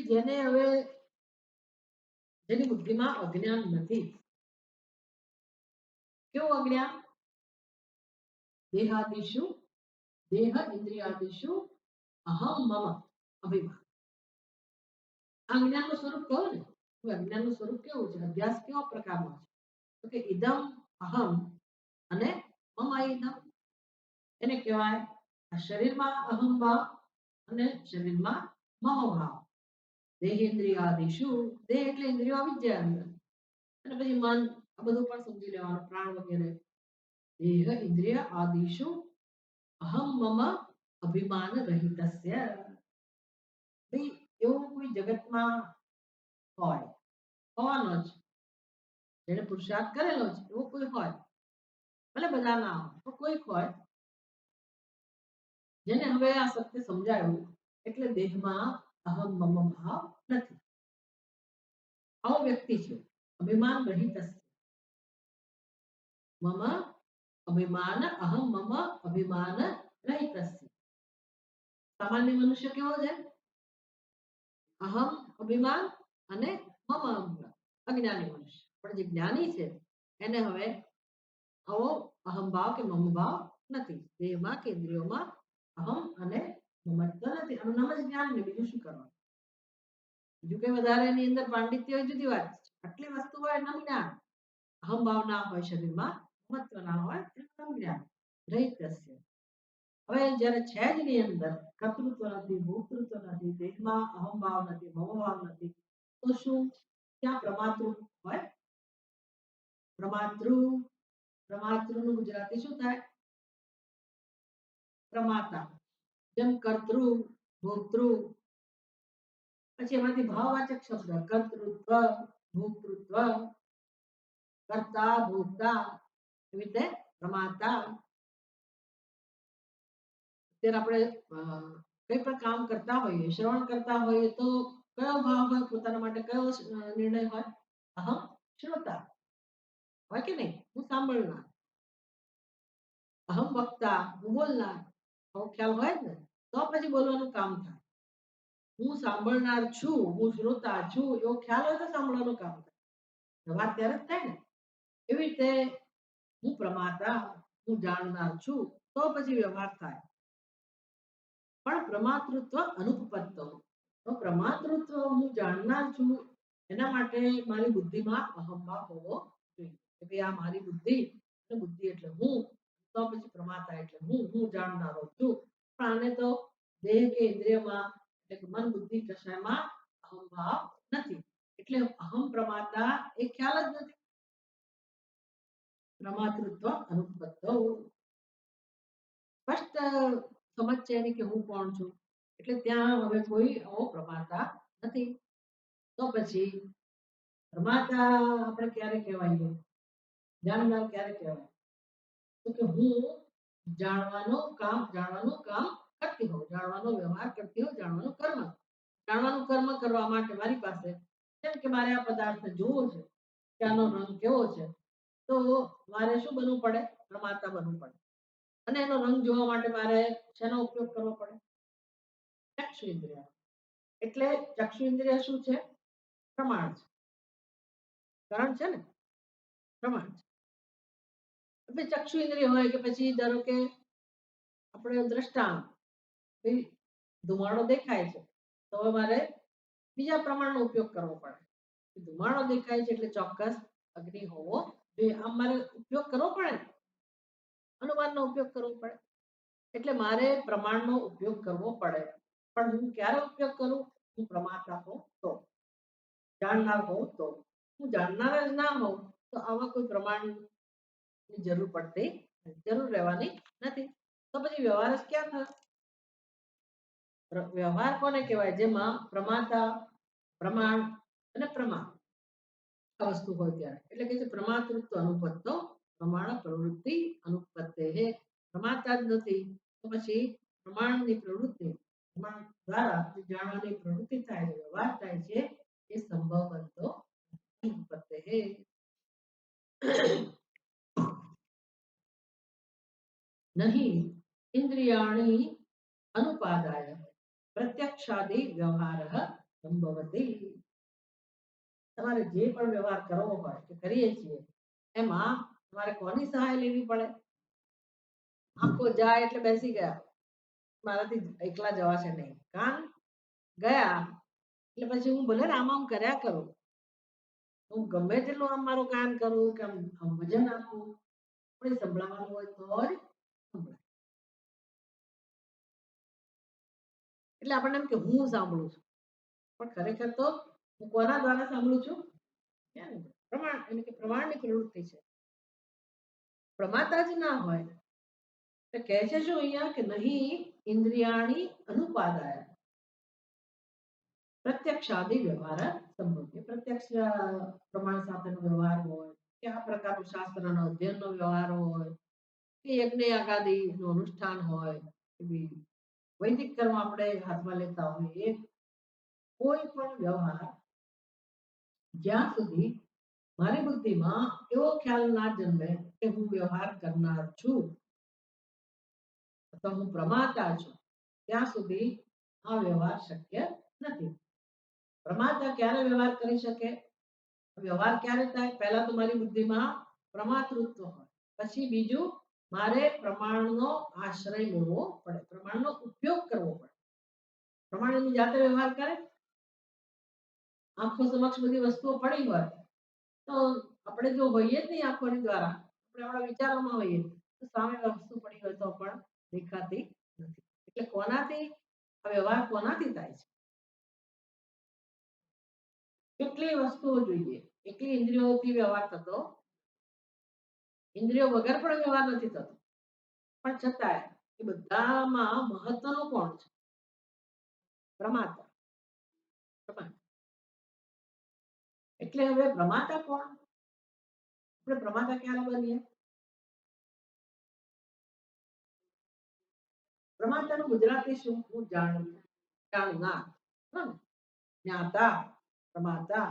જેને હવે જેની બુદ્ધિમાં અજ્ઞાન નથી. કેવું અજ્ઞાન? દેહાદિષુ, દેહ ઇન્દ્રિયાદિષુ અહમ મમ અભિમાન. આ જ્ઞાનનું સ્વરૂપ કહું ને, અજ્ઞાનનું સ્વરૂપ કેવું છે? અભ્યાસ કેવા પ્રકારનો છે? તો કે ઇદમ અહમ અને મમ ઇદમ. એને કહેવાય આ શરીરમાં અહમ ભાવ અને શરીરમાં મમ ભાવ. દેહેન્દ્રિયાદિષુ, દેહ એટલે ઇન્દ્રિયો વિદ્યા અંદર, અને પછી મન, આ બધું પણ સમજી લેવાનું, પ્રાણ વગેરે. દેહ ઇન્દ્રિય આદિષુ અહમ મમ અભિમાન રહિતસ્ય. એવું કોઈ જગતમાં હોય, હોવાનો જ, જેને પુરુષાર્થ કરેલો છે એવો કોઈ હોય, ભલે બધા ના હોય તો કોઈક હોય જેને હવે આ સત્ય સમજાયું, એટલે દેહમાં અહમ મમ ભાવ નથી. આવો વ્યક્તિ છે અભિમાન રહિત. મમ અભિમાન અહમ મમ અભિમાન રહિત. સામાન્ય મનુષ્ય કેવો છે? અહમ અભિમાન અને મમ અભિમાન. અજ્ઞાની મનુષ્ય. પણ જે જ્ઞાની છે એને હવે આવો અહમભાવ કે મમભાવ નથી. દેહમાં કે ઇન્દ્રિયોમાં અહમ અને મમત્વ નથી. આનું નામ જ જ્ઞાન ને, બીજું શું કરવાનું? બીજું કઈ વધારે એની અંદર પાંડિત્ય હોય જુદી વાત છે. આટલી વસ્તુ હોય એનું જ્ઞાન. અહમભાવ ના હોય શરીરમાં, મમત્વ ના હોય એનું જ્ઞાન રહિતસ્ય. હવે જ્યારે છે જ ની અંદર કર્તૃત્વ નથી, ભોક્તૃત્વ નથી, દેહમાં અહમભાવ નથી, મમભાવ નથી, તો શું ત્યાં પ્રમાતૃ હોય? પ્રમાતૃ, પ્રમાતૃનું ગુજરાતી શું થાય? પ્રમાતા. જેમ કર્તૃ, ભોક્તૃ, પછી એમાંથી ભાવવાચક શબ્દ કર્તૃત્વ, ભોક્તૃત્વ, કર્તા, ભોક્તા, એવી રીતે પ્રમાતા. અત્યારે આપણે કઈ પણ કામ કરતા હોઈએ, શ્રવણ કરતા હોઈએ, તો કયો ભાવ હોય પોતાના માટે? કયો નિર્ણય હોય? અહમ શ્રોતા હોય કે નહીં? હું સાંભળનાર. અહમ વક્તા, હું બોલનાર. આવો ખ્યાલ હોય ને તો પછી બોલવાનું કામ થાય. હું સાંભળનાર છું, હું શ્રોતા છું, એવો ખ્યાલ હોય તો સાંભળવાનું કામ થાય. વાત ત્યારે જ થાય ને. એવી રીતે હું પ્રમાતા, હું જાણનાર છું, તો પછી વ્યવહાર થાય. પણ પ્રમાતૃત્વ અનુપપત્તો. તો પ્રમાતૃત્વ હું જાણનાર છું એના માટે મારી બુદ્ધિમાં અહંભાવ હોવો જોઈએ કે ભાઈ આ મારી બુદ્ધિ અને બુદ્ધિ એટલે હું, તો પછી પ્રમાતા એટલે હું જાણનારો છું. પણ આને તો દેહ કે ઇન્દ્રિયમાં એટલે કે મન બુદ્ધિ કશાયમાં અહંભાવ નથી, એટલે અહમ પ્રમાતા એ ખ્યાલ જ નથી. પ્રમાતૃત્વ અનુપત્તો સ્પષ્ટ સમજ છે એની કે હું કોણ છું, એટલે ત્યાં હવે કોઈ આવો પ્રમાતા નથી. તો પછી પ્રમાતા આપણે ક્યારે કહેવાઈએ, જાણનાર ક્યારે કહેવાય, તો કે હું જાણવાનું કામ કરતી હોઉં, જાણવાનો વ્યવહાર કરતી હોઉં, જાણવાનું કર્મ કરવા માટે મારી પાસે, જેમ કે મારે આ પદાર્થ જોવો છે કે આનો રંગ કેવો છે, તો મારે શું બનવું પડે, પ્રમાતા બનવું પડે. અને એનો રંગ જોવા માટે મારે શેનો ઉપયોગ કરવો પડે, ચક્ષુ ઇન્દ્રિય. એટલે ચક્ષુ ઇન્દ્રિય શું છે, પ્રમાણ છે, કારણ છે ને, પ્રમાણ છે. એટલે ચક્ષુ ઇન્દ્રિય હોય કે પછી ધારો કે આપણે દ્રષ્ટાંત, ધુમાડો દેખાય છે તો હવે મારે બીજા પ્રમાણનો ઉપયોગ કરવો પડે. ધુમાડો દેખાય છે એટલે ચોક્કસ અગ્નિ હોવો જોઈએ, આમ મારે ઉપયોગ કરવો પડે, અનુમાનનો ઉપયોગ કરવો પડે. એટલે મારે પ્રમાણનો ઉપયોગ કરવો પડે. પણ હું ક્યારે ઉપયોગ કરું, હું પ્રમાતા હોઉં તો, જાણનાર હોઉં તો. હું જાણનાર જ ના હોઉં તો આવા કોઈ પ્રમાણની જરૂર પડતી, જરૂર રહેવાની નથી. તો પછી વ્યવહાર જ ક્યાં થયો. વ્યવહાર કોને કહેવાય, જેમાં પ્રમાતા, પ્રમાણ અને પ્રમાણ આ વસ્તુ હોય ત્યારે. એટલે કે છે પ્રમાતૃત્વ અનુપત્તો પ્રમાણ પ્રવૃત્તિ અનુપત્તે. પ્રમાતા જ નથી તો પછી પ્રમાણની પ્રવૃત્તિ, પ્રમાણ દ્વારા જે જાણવાની પ્રવૃત્તિ થાય છે, વ્યવહાર થાય છે, એ સંભવ બનતો અનુપત્તે. નહીં ઇન્દ્રિયાણી अनुपादाय प्रत्यक्षादि व्यवहार संभवती. તમારે જે પણ વ્યવહાર કરવો હોય કે કરીએ છીએ એમાં તમારે કોની સહાય લેવી પડે, આંખો જાય એટલે બેસી ગયા, મારાથી એકલા જવાશે નહીં, કાન ગયા એટલે પછી હું ભલે આમ આમ કર્યા કરું, હું ગમે તેટલું આમ મારું કાન કરું કે આમ વજન આપું, પણ સંભળાવવાનું હોય તો જ સંભળાય. એટલે આપણને એમ કે હું સાંભળું છું, પણ ખરેખર તો હું કોના દ્વારા સાંભળું છું, પ્રમાણ, એટલે કે પ્રમાણની પ્રવૃત્તિ છે. પ્રમાતા જ ના હોય તો કહે છે શું અહીંયા કે નહીં ઇન્દ્રિયાણી અનુપાદાય પ્રત્યક્ષાદિ વ્યવહાર સંભવ. પ્રત્યક્ષ પ્રમાણ સાથેનો વ્યવહાર હોય કે આ પ્રકારનું શાસ્ત્રનો અધ્યયનનો વ્યવહાર હોય કે યજ્ઞ યાગાદિનું અનુષ્ઠાન હોય, વૈદિક કર્મ આપણે હાથમાં લેતા હોઈએ, કોઈ પણ વ્યવહાર જ્યાં સુધી મારી બુદ્ધિમાં એવો ખ્યાલ ના જન્મે કે હું વ્યવહાર કરનાર છું અથવા હું પ્રમાતા છું, ત્યાં સુધી આ વ્યવહાર શક્ય નથી. પ્રમાતા ક્યારે વ્યવહાર કરી શકે, વ્યવહાર ક્યારે થાય, પહેલા તો મારી બુદ્ધિમાં પ્રમાતૃત્વ હોય, પછી બીજું મારે પ્રમાણનો આશ્રય લેવો પડે, પ્રમાણનો ઉપયોગ કરવો પડે. પ્રમાણની જાતે વ્યવહાર કરે, આંખો સમક્ષ બધી વસ્તુઓ પડી હોય તો આપણે જો હોઈએ જ નહીં આંખોની દ્વારા, આપણે આપણા વિચારોમાં હોઈએ તો સામે વસ્તુ પડી હોય તો પણ દેખાતી નથી. એટલે કોનાથી આ વ્યવહાર કોનાથી થાય છે, કેટલી વસ્તુઓ જોઈએ, એટલી ઇન્દ્રિયોથી વ્યવહાર થતો, ઇન્દ્રિયો વગર પણ વ્યવહાર નથી થતો, પણ છતાંય એ બધામાં મહત્વનો કોણ છે, પ્રમાતા. એટલે હવે પ્રમાતા કોણ, આપણે પ્રમાતા ક્યારે બનીએ, પ્રમાતાનું ગુજરાતી શું, હું જાણનાર, જ્ઞાતા, પ્રમાતા.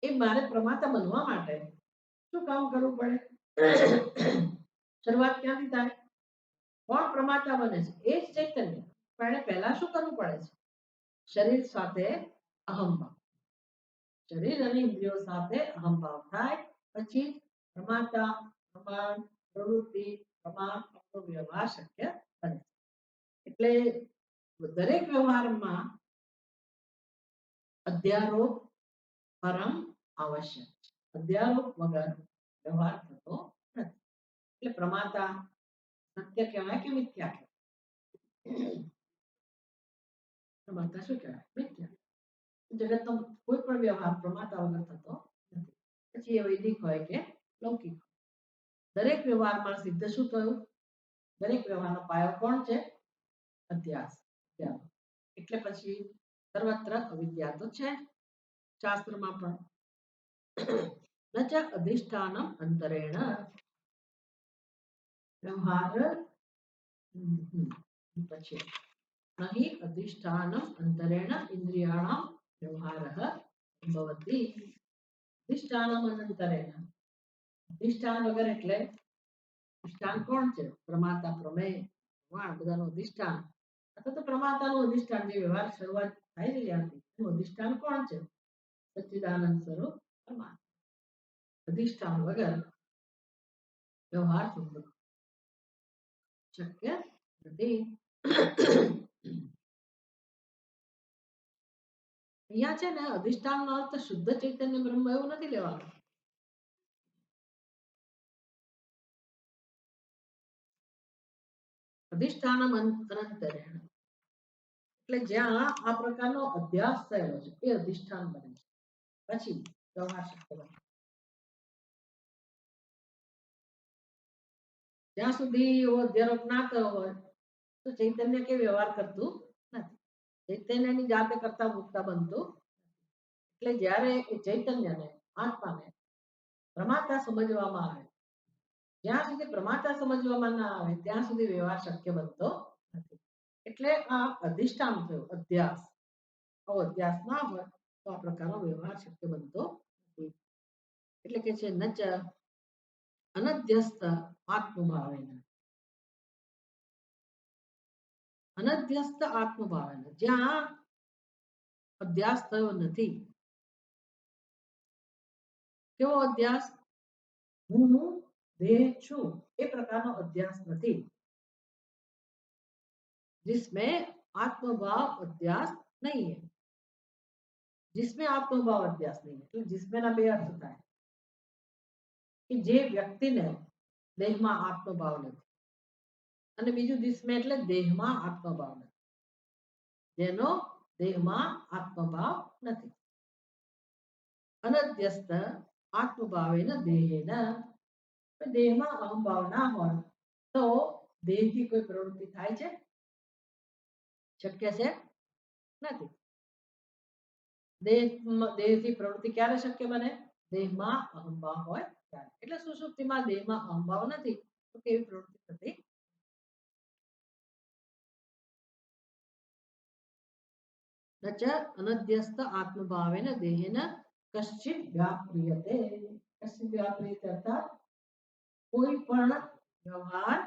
એ મારે પ્રમાતા બનવા માટે શું કામ કરવું પડે, શરૂઆત ક્યાંથી થાય, કોણ પ્રમાતા બને છે, એ જ ચૈતન્ય. પણ એને પહેલા શું કરવું પડે છે, શરીર સાથે અહંભાવ, શરીર અને ઇન્દ્રિયો સાથે અહંભાવ થાય પછી પ્રમાતા, પ્રમાણ, પ્રવૃત્તિ, પ્રમાણ, વ્યવહાર શક્ય બને. એટલે દરેક વ્યવહારમાં અધ્યારોપ પરમ આવશ્યક. અધ્યારોપ વગર વ્યવહાર થતો નથી. એટલે પ્રમાતા સત્ય કહેવાય કે મિથ્યા કહેવાય? પ્રમાતા શું કહેવાય? મિથ્યા. જગતનો કોઈ પણ વ્યવહાર પ્રમાતા વગર થતો નથી. પછી એ વૈદિક હોય કે લૌકિક. દરેક વ્યવહારમાં સિદ્ધ શું થયું? દરેક વ્યવહારનો પાયો કોણ છે? અધ્યાસ. એટલે પછી સર્વત્ર અવિદ્યા તો છે શાસ્ત્રમાં પણ. ન ચ અધિષ્ઠાનમ અંતરેણ વ્યવહાર પછી નહીં અધિષ્ઠાનમ અંતરેણ ઇન્દ્રિયાણામ વ્યવહારઃ ભવતિ. અધિષ્ઠાનમ અંતરેણ. અધિષ્ઠાન વગર એટલે અધિષ્ઠાન કોણ છે? પ્રમાતા પ્રમેય વાણ બધાનું અધિષ્ઠાન અથવા તો પ્રમાતાનું અધિષ્ઠાન. જે વ્યવહાર શરૂઆત થાય છે ત્યાંથી એનું અધિષ્ઠાન કોણ છે? સચ્ચિદાનંદ સ્વરૂપ પરમાત્મા. અધિષ્ઠાન વગર વ્યવહાર થતો શક્ય નથી. અહીંયા છે ને અધિષ્ઠાન નો અર્થ શુદ્ધ ચૈતન્ય બ્રહ્મ એવું નથી લેવાનું. અધિષ્ઠાન અનંતરેણ એટલે જ્યાં આ પ્રકારનો અભ્યાસ થયેલો છે એ અધિષ્ઠાન બને છે. પછી વ્યવહાર શક્ય બને. જ્યાં સુધી એવો અધ્યારોપ ના થયો હોય તો ચૈતન્ય કે વ્યવહાર કરતું નથી. ચૈતન્યની જાતે કરતા મુક્તા બનતું. એટલે જ્યારે એ ચૈતન્યને આત્માને પ્રમાતા સમજવામાં આવે, જ્યાં સુધી પ્રમાતા સમજવામાં ના આવે ત્યાં સુધી વ્યવહાર શક્ય બનતો નથી. એટલે આ અધિષ્ઠાન થયો અધ્યાસ. આવો અધ્યાસ ના હોય તો આ પ્રકારનો વ્યવહાર શક્ય બનતો નથી. એટલે કે છે નચ અનધ્યસ્ત આત્મભાવેન. અનધ્યસ્ત આત્મભાવેન જ્યાં અધ્યાસ થયો નથી. કેવો અધ્યાસ? હું દેહ છું એ પ્રકારનો અધ્યાસ નથી. जिसमें आत्मभाव अध्यास नहीं है. जिसमें आत्मभाव अध्यास नहीं है એટલે जिसमें ના બે અર્થ થાય કે જે વ્યક્તિને દેહમાં આત્મભાવ નથી અને બીજું जिसमें એટલે દેહમાં આત્મભાવ નથી. જેનો દેહમાં આત્મભાવ નથી. અનધ્યસ્ત આત્મભાવેન દેહેન. દેહમાં અહંભાવ ના હોય તો દેહથી કોઈ પ્રવૃત્તિ થાય છે? શક્ય છે? નથી. દેહથી પ્રવૃત્તિ ક્યારે શક્ય બને? દેહમાં અહંભાવ હોય ત્યારે. એટલે સુષુપ્તિમાં દેહમાં અહંભાવ નથી તો કેવી પ્રવૃત્તિ થતી? ન ચ અનધ્યસ્ત આત્મભાવેન દેહેન કશ્ચિત વ્યાપ્રિયતે. કશ્ચિત વ્યાપ્રિયતે અર્થાત કોઈ પણ વ્યવહાર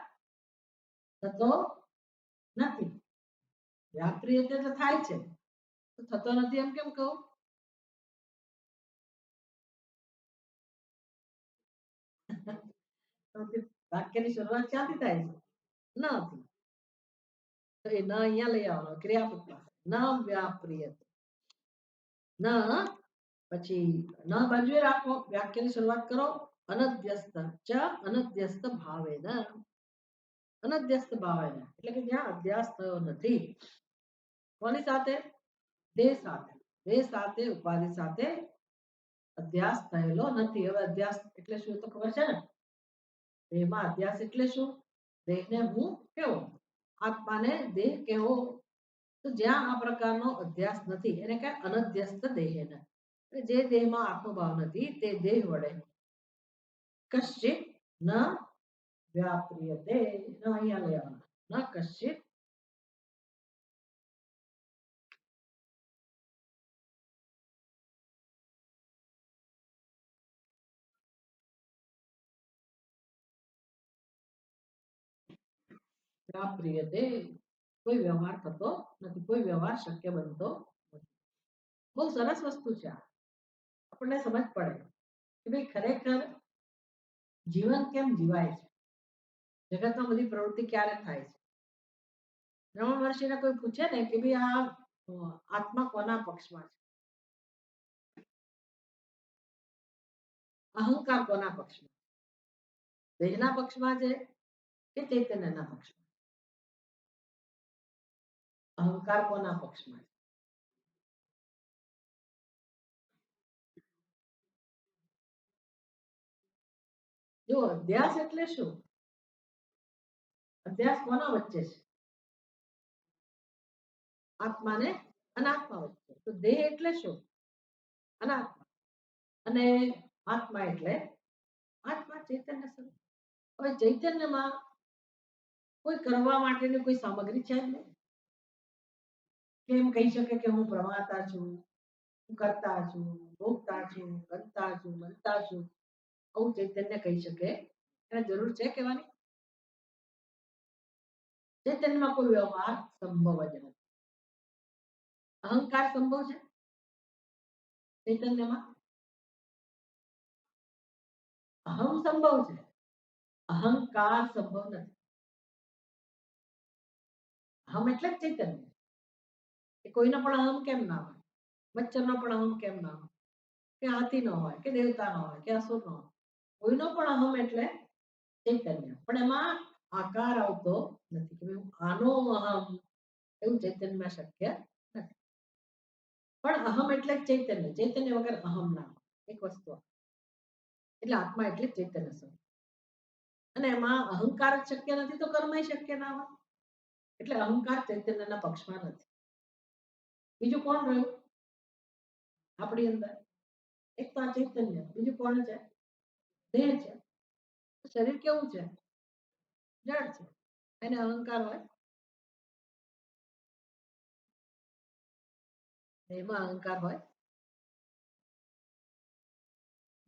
થતો નથી. વ્યાપ્રિયતે તો થાય છે તો થતો નથી એમ કેમ કહું? વાક્યની શરૂઆત ક્યાંથી થાય છે? નથી. તો એ ન અહીંયા લઈ આવવાનો ક્રિયાપદ પાસે. ન વ્યાપ્રિયતે. ન પછી ન બાજુએ રાખો. વાક્યની શરૂઆત કરો અનધ્યસ્ત ચ અનધ્યસ્ત ભાવેન. અનધ્યસ્ત ભાવેન એટલે કે જ્યાં અધ્યાસ થયો નથી. કોની સાથે? દેહ સાથે. દેહ સાથે ઉપાધિ સાથે અધ્યાસ થયેલો નથી. હવે અધ્યાસ એટલે શું તો ખબર છે ને? દેહમાં અધ્યાસ એટલે શું? દેહને હું કેવો, આત્માને દેહ કેવો. તો જ્યાં આ પ્રકારનો અધ્યાસ નથી એને કહે અનધ્યસ્ત દેહેન. જે દેહમાં આત્મભાવ નથી તે દેહ વડે કશ્ચિત ન વ્યાપ્રિયતે. ન અહીંયા લઈ આવવાના. ન કશ્ચિત વ્યાપ્રિયતે કોઈ વ્યવહાર થતો નથી. કોઈ વ્યવહાર શક્ય બનતો નથી. બહુ સરસ વસ્તુ છે આ. આપણને સમજ પડે કે ભાઈ ખરેખર જીવન કેમ જીવાય છે. જગતમાં બધી પ્રવૃત્તિ ક્યારે થાય છે? રમણ મહર્ષિને કોઈ પૂછે ને કે ભાઈ આ આત્મા કોના પક્ષમાં છે અહંકાર કોના પક્ષમાં? દેહના પક્ષમાં છે કે ચૈતન્યના પક્ષમાં? અહંકાર કોના પક્ષમાં? જો અધ્યાસ એટલે શું? અધ્યાસ કોના વચ્ચે છે? આત્મા ને અનાત્મા વચ્ચે. તો દેહ એટલે શું? અનાત્મા. અને આત્મા એટલે આત્મા, ચૈતન્ય સ્વરૂપ. હવે ચૈતન્યમાં કોઈ કરવા માટેની કોઈ સામગ્રી છે જ નહીં. કેમ કહી શકે કે હું પ્રમાતા છું, હું કરતા છું, ભોગતા છું, કરતા છું, મનતા છું? આવું ચૈતન્ય કહી શકે? એને જરૂર છે કહેવાની? ચૈતન્યમાં કોઈ વ્યવહાર સંભવ જ નથી. અહંકાર સંભવ છે ચૈતન્યમાં? અહમ સંભવ છે, અહંકાર સંભવ નથી. અહમ એટલે જ ચૈતન્ય. કે કોઈનો પણ અહમ કેમ ના હોય? મચ્છરનો પણ અહમ કેમ ના હોય? કે હાથીનો હોય, કે દેવતાનો હોય, કે અસુરનો હોય? કોઈનો પણ અહમ એટલે ચૈતન્ય. પણ એમાં આકાર આવતો નથી કે હું આનો અહમ, એવું ચૈતન્યમાં શક્ય નથી. પણ અહમ એટલે જ ચૈતન્ય. ચૈતન્ય વગર અહમ ના હોય. એક વસ્તુ એટલે આત્મા એટલે ચૈતન્ય સ્વરૂપ. અને એમાં અહંકાર જ શક્ય નથી તો કર્મ શક્ય ના હોય. એટલે અહંકાર ચૈતન્યના પક્ષમાં નથી. બીજું કોણ રહ્યું આપણી અંદર? એક તો આ ચૈતન્ય, બીજું કોણ છે? દેહ છે. શરીર કેવું છે? જડ છે. એને અહંકાર હોય? દેહમાં અહંકાર હોય?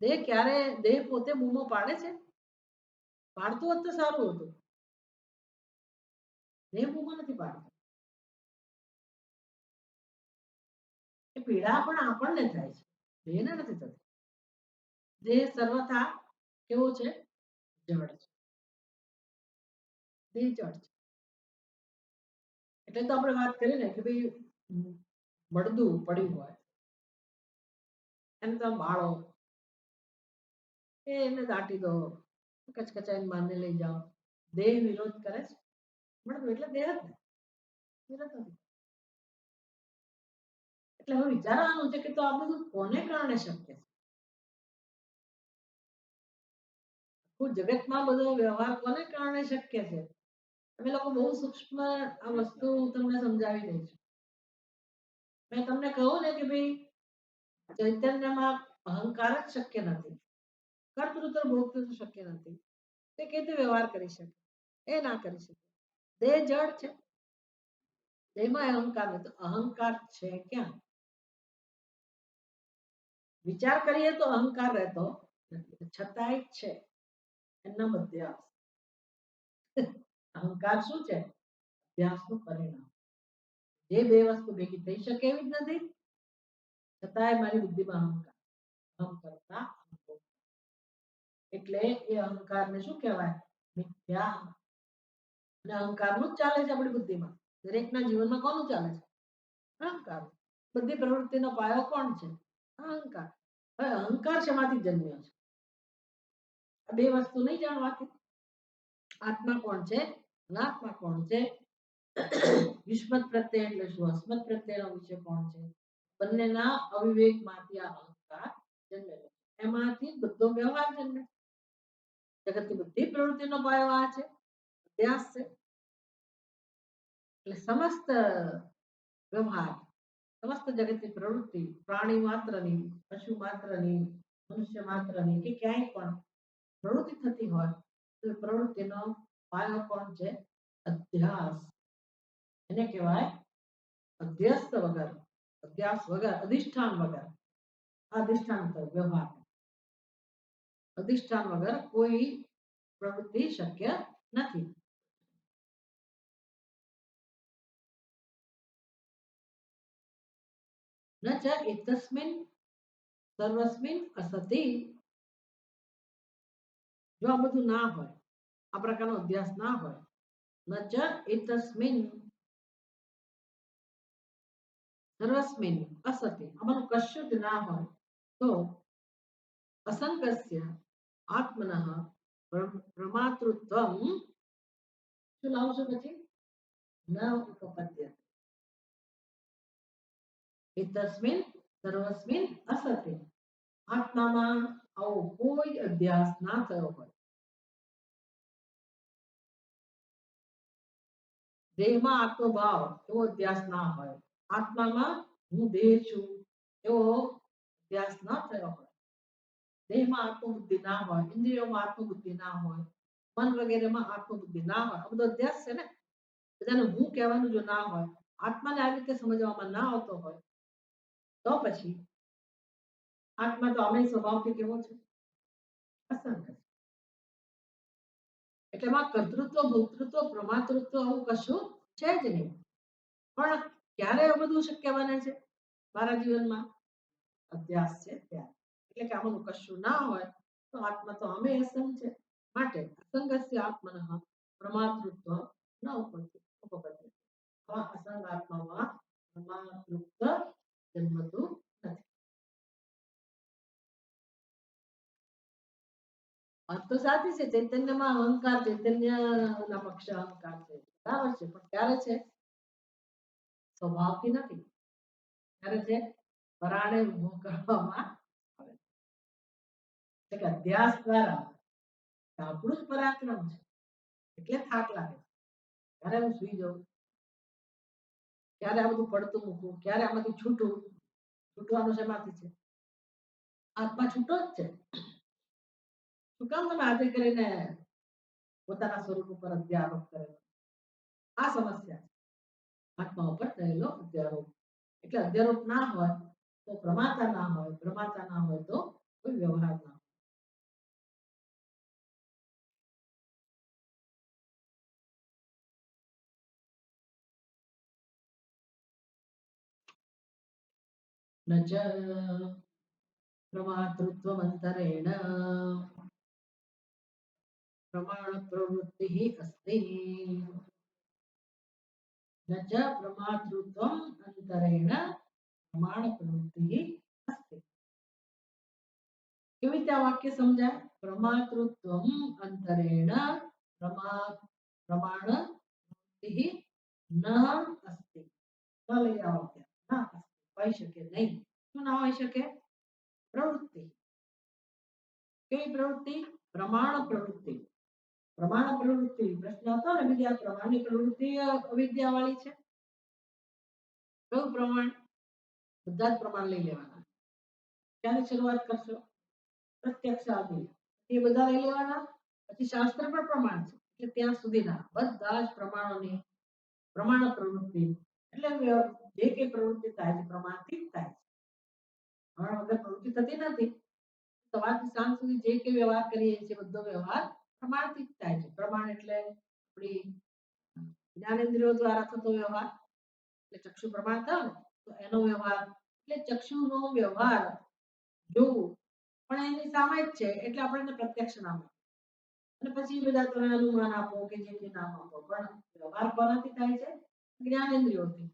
દેહ ક્યારે, દેહ પોતે બૂમો પાડે છે? પાડતું હોત તો સારું હતું. દેહ બૂમો નથી પાડતો. એ પીડા પણ આપણને થાય છે, દેહને નથી થતી. દેહ સર્વથા કેવો છે? જડ છે. દેહ જડ છે. એટલે તો આપણે વાત કરી ને કે ભાઈ મળદું પડ્યું હોય એને તમે બાળો, એને દાટી દો, કચકચાઈને બાંધી લઈ જાઓ, દેહ વિરોધ કરે છે? મળદું એટલે દેહ જ ને, વિરોધ નથી. એટલે હવે વિચારવાનું છે કે તો આ બધું કોને કારણે શક્ય છે? જગતમાં બધો વ્યવહાર કોને કારણે શક્ય છે? અમે લોકો બહુ સૂક્ષ્મ આ વસ્તુ તમને સમજાવી દઈશું. મેં તમને કહું ને કે ભાઈ ચૈતન્યમાં અહંકાર જ શક્ય નથી, કર્તૃત્વ ભોગતૃત્વ શક્ય નથી, તે કેવી રીતે વ્યવહાર કરી શકે? એ ના કરી શકે. દેહ જડ છે, દેહમાં અહંકાર નથી. અહંકાર છે ક્યાં? વિચાર કરીએ તો અહંકાર રહેતો નથી, છતાંય છે. એમના અધ્યાસ. અહંકાર શું છે? અભ્યાસનું પરિણામ. જે બે વસ્તુ ભેગી થઈ શકે એવી જ નથી, છતાંય મારી બુદ્ધિમાં અહંકાર. અહમ કરતા એટલે એ અહંકારને શું કહેવાય? મિથ્યા. અને અહંકારનું જ ચાલે છે આપણી બુદ્ધિમાં. દરેકના જીવનમાં કોનું ચાલે છે? અહંકાર. બધી પ્રવૃત્તિનો પાયો કોણ છે? અહંકાર. હવે અહંકાર શેમાંથી જન્મ્યો છે? આ બે વસ્તુ નહીં જાણવાથી. આત્મા કોણ છે? અનાત્મા કોણ છે? યુષ્મત પ્રત્યય એટલે શું? અસ્મત પ્રત્યયનો વિષય કોણ છે? બંનેના અવિવેકમાંથી આ અહંકાર જન્મેલો. એમાંથી બધો વ્યવહાર જન્મે. જગતની બધી પ્રવૃત્તિનો પાયો આ છે, અભ્યાસ છે. એટલે સમસ્ત વ્યવહાર, સમસ્ત જગતની પ્રવૃત્તિ, પ્રાણી માત્રની, પશુ માત્રની, મનુષ્ય માત્રની કે ક્યાંય પણ પ્રવૃત્તિ થતી હોય તો પ્રવૃત્તિનો પાયો કોણ છે? અધ્યાસ. એને કહેવાય અધ્યસ્ત વગર, અધ્યાસ વગર, અધિષ્ઠાન વગર. અધિષ્ઠાન તો વ્યવહાર. અધિષ્ઠાન વગર કોઈ પ્રવૃત્તિ શક્ય નથી. ન ચ એતસ્મિન સર્વસ્મિન અસતિ. જો આ બધું ના હોય, આ પ્રકારનો અભ્યાસ ના હોય, ન ચ એતસ્મિન સર્વસ્મિન અસતિ, આમાંનું કશું જ ના હોય તો असंगस्य आत्मनः प्रमातृत्वं શું લાવશો પછી ન ઉપપદ્યતે એતસ્મિન સર્વસ્મિન અસતે આત્મામાં આવો કોઈ અધ્યાસ ના થયો હોય દેહમાં આત્મભાવ એવો અધ્યાસ ના હોય આત્મામાં હું દેહ છું એવો અધ્યાસ ના થયો હોય દેહમાં આત્મબુદ્ધિ ના હોય ઇન્દ્રિયોમાં આત્મબુદ્ધિ ના હોય મન વગેરેમાં આત્મબુદ્ધિ ના હોય આ બધો અધ્યાસ છે ને બધાને હું કહેવાનું જો ના હોય આત્માને આ રીતે સમજવામાં ના આવતો હોય તો પછી આત્મા તો અમે સ્વભાવથી કેવો છે અસંગ એટલે એમાં કર્તૃત્વ ભોક્તૃત્વ પ્રમાતૃત્વ આવું કશું છે જ નહીં પણ ક્યારે આ બધું શક્ય બને છે મારા જીવનમાં અભ્યાસ છે ત્યારે એટલે કે આમાં કશું ના હોય તો આત્મા તો અમે અસંગ છે માટે અસંગસ્ય આત્મનઃ પ્રમાતૃત્વ ન ઉપપદ્યતે અસંગ આત્મામાં પ્રમાતૃત્વ જન્મતું નથી વાત તો સાચી છે ચૈતન્યમાં અહંકાર ચૈતન્ય ના પક્ષ અહંકાર છે બરાબર છે પણ ક્યારે છે સ્વભાવથી નથી ત્યારે છે પરાણે ઉભો કરવામાં આવે છે કે અભ્યાસ દ્વારા આપણું જ પરાક્રમ છે એટલે થાક લાગે ક્યારે હું સુઈ જાઉં ક્યારે આ બધું પડતું મૂકવું ક્યારે આમાંથી છૂટવાનું શેમાંથી છે આત્મા છૂટો જ છે શું કામ તમે આજે કરીને પોતાના સ્વરૂપ ઉપર અધ્યારોપ કરેલો આ સમસ્યા છે આત્મા ઉપર થયેલો અધ્યારોપ એટલે અધ્યારોપ ના હોય તો પ્રમાતા ના હોય પ્રમાતા ના હોય તો કોઈ વ્યવહાર ના ન ચ प्रमातृत्वमन्तरेण प्रमाणप्रवृत्तिः अस्ति न च प्रमातृत्वम् अंतरेण प्रमाणप्रवृत्तिः अस्ति કેવી રીતે આ વાક્ય સમજાય પ્રમાતૃત્વમ અંતરેણ પ્રમાણવૃત્તિः ન અસ્તિ ન લઈ આવો ત્યાં ના અસ્તિ હોઈ શકે નહીં શું ના હોઈ શકે પ્રવૃત્તિ કેવી પ્રવૃત્તિ પ્રમાણ પ્રવૃત્તિ પ્રમાણ પ્રવૃત્તિ પ્રશ્ન હતો ને બીજા પ્રમાણની પ્રવૃત્તિ અવિદ્યા વાળી છે કયું પ્રમાણ બધા જ પ્રમાણ લઈ લેવાના ક્યાંની શરૂઆત કરશો પ્રત્યક્ષ આદિ એ બધા લઈ લેવાના પછી શાસ્ત્ર પણ પ્રમાણ છે એટલે ત્યાં સુધીના બધા જ પ્રમાણોની પ્રમાણ પ્રવૃત્તિ એટલે જે કઈ પ્રવૃત્તિ થાય છે પ્રમાણથી જ થાય છે પ્રમાણ વગર પ્રવૃત્તિ થતી નથી સવારથી સાંજ સુધી જે કઈ વ્યવહાર કરીએ છીએ બધો વ્યવહાર પ્રમાણથી જ થાય છે પ્રમાણ એટલે આપણી જ્ઞાનેન્દ્રિયો દ્વારા થતો વ્યવહાર એટલે ચક્ષુ પ્રમાણ થયો ને તો એનો વ્યવહાર એટલે ચક્ષુનો વ્યવહાર જોવું પણ એની સામે જ છે એટલે આપણે એને પ્રત્યક્ષ નામ અને પછી બધા તમે અનુમાન આપો કે જે નામ આપો પણ વ્યવહાર કોનાથી થાય છે જ્ઞાનેન્દ્રિયોથી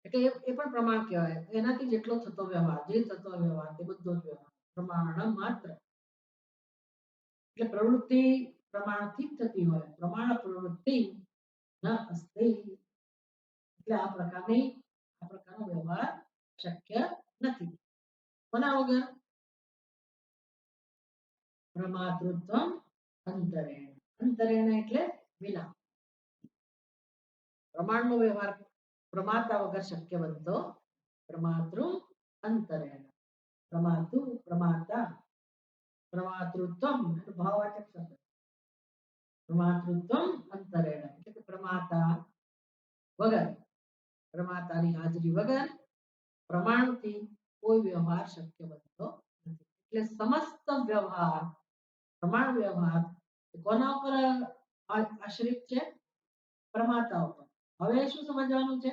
એટલે એ પણ પ્રમાણ કહેવાય એનાથી જેટલો થતો વ્યવહાર જે થતો વ્યવહાર તે બધો જ વ્યવહાર પ્રમાણ માત્ર એટલે પ્રવૃત્તિ પ્રમાણથી જ થતી હોય પ્રમાણ પ્રવૃત્તિ ન અસ્તિ એટલે આ પ્રકારનો વ્યવહાર શક્ય નથી કોના વગર પ્રમાતૃત્વમ અંતરેણ અંતરેણ એટલે વિના પ્રમાણનો વ્યવહાર પ્રમાતા વગર શક્ય બનતો પ્રમાતૃ અંતરેણ પ્રમાતુ પ્રમાતા પ્રમાતૃત્વમ ભાવવાચક શબ્દ પ્રમાતૃત્વમ અંતરેણ એટલે કે પ્રમાતા વગર પ્રમાતાની હાજરી વગર પ્રમાણથી કોઈ વ્યવહાર શક્ય બનતો નથી એટલે સમસ્ત વ્યવહાર પ્રમાણ વ્યવહાર કોના ઉપર આશ્રિત છે પ્રમાતા ઉપર હવે શું સમજવાનું છે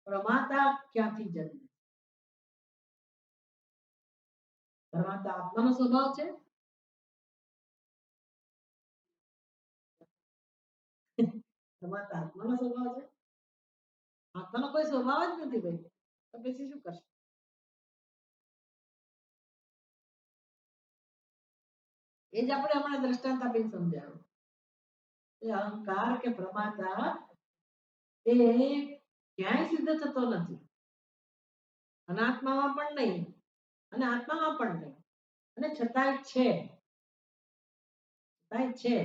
પ્રમાતા ક્યાંથી જન્મે પ્રમાતા આત્માનો સ્વભાવ છે પ્રમાતા આત્માનો સ્વભાવ છે આત્માનો કોઈ સ્વભાવ જ નથી ભાઈ તો પછી શું કરશે એ જ આપણે હમણાં દ્રષ્ટાંત આપીને સમજાવ્યું. એ અહંકાર કે પ્રમાતા એ ક્યાંય સિદ્ધ થતો નથી, અનાત્મામાં પણ નહીં અને આત્મામાં પણ નહીં, અને છતાંય છે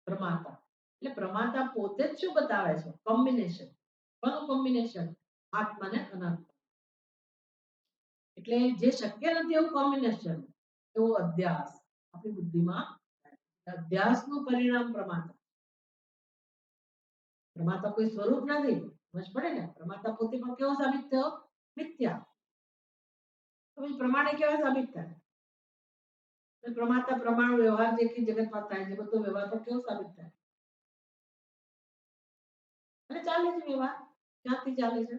પ્રમાતા. એટલે પ્રમાતા પોતે જ શું બતાવે છે? કોમ્બિનેશન. કોનું કોમ્બિનેશન? આત્મા ને અનાત્મા. એટલે જે શક્ય નથી એવું કોમ્બિનેશન, એવું અધ્યાસ આપણી બુદ્ધિમાં. અધ્યાસનું પરિણામ પ્રમાતા. પ્રમાતા કોઈ સ્વરૂપ નથી, સમજ પડે ને? પ્રમાતા પોતે પણ કેવો સાબિત થયો? મિથ્યા. તો પછી પ્રમાણે કેવા સાબિત થાય? પ્રમાતા પ્રમાણ વ્યવહાર જે જગતમાં થાય છે બધો વ્યવહાર તો કેવો સાબિત થાય? અને ચાલે છે વ્યવહાર. ક્યાંથી ચાલે છે?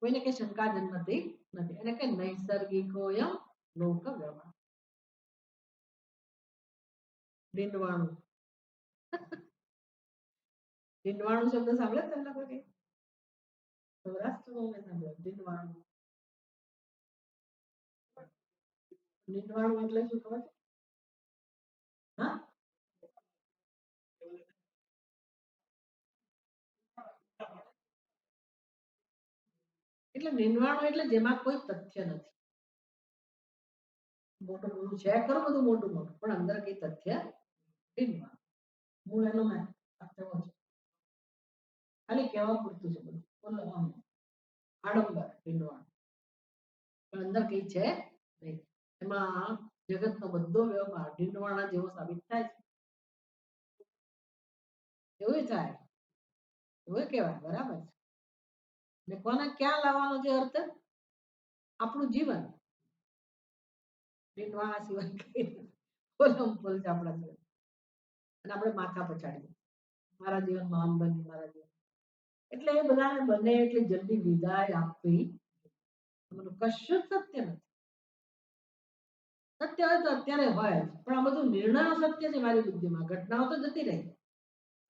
કોઈને કઈ શંકા જન્મતી નથી. એને કઈ નૈસર્ગિકોયમ લોક વ્યવહાર. ડીંડવાણું. ડીંડવાણું શબ્દ સાંભળે તમને કોઈ? સૌરાષ્ટ્રમાં મેં સાંભળ્યો ડીંડવાણું. ડીંડવાણું એટલે શું ખબર છે? હા, એટલે નિર્વાણું એટલે જેમાં કોઈ તથ્ય નથી. મોટું મોટું છે ખરું, બધું મોટું મોટું, પણ અંદર કઈ તથ્ય નિર્વાણ. હું એનો મેં અર્થ છે ખાલી કહેવા પૂરતું છે બધું. બોલો આમ આડંબર નિર્વાણ, પણ અંદર કઈ છે નહીં. એમાં જગતનો બધો વ્યવહાર ડીંડવાણા જેવો સાબિત થાય છે. એવું થાય, એવું કહેવાય. બરાબર છે. ને કોને ક્યાં લાવવાનો છે અર્થ? આપણું જીવન ડીંડવાણા સિવાય કઈ પોલમ પોલ છે આપણા જીવન. અને આપણે માથા પછાડીએ મારા જીવનમાં આમ બની, મારા જીવન. એટલે એ બધાને બને એટલે જલ્દી વિદાય આપવી. કશું જ સત્ય નથી. સત્ય હોય તો અત્યારે હોય, પણ આ બધું નિર્ણયો સત્ય છે મારી બુદ્ધિમાં. ઘટનાઓ તો જતી રહી,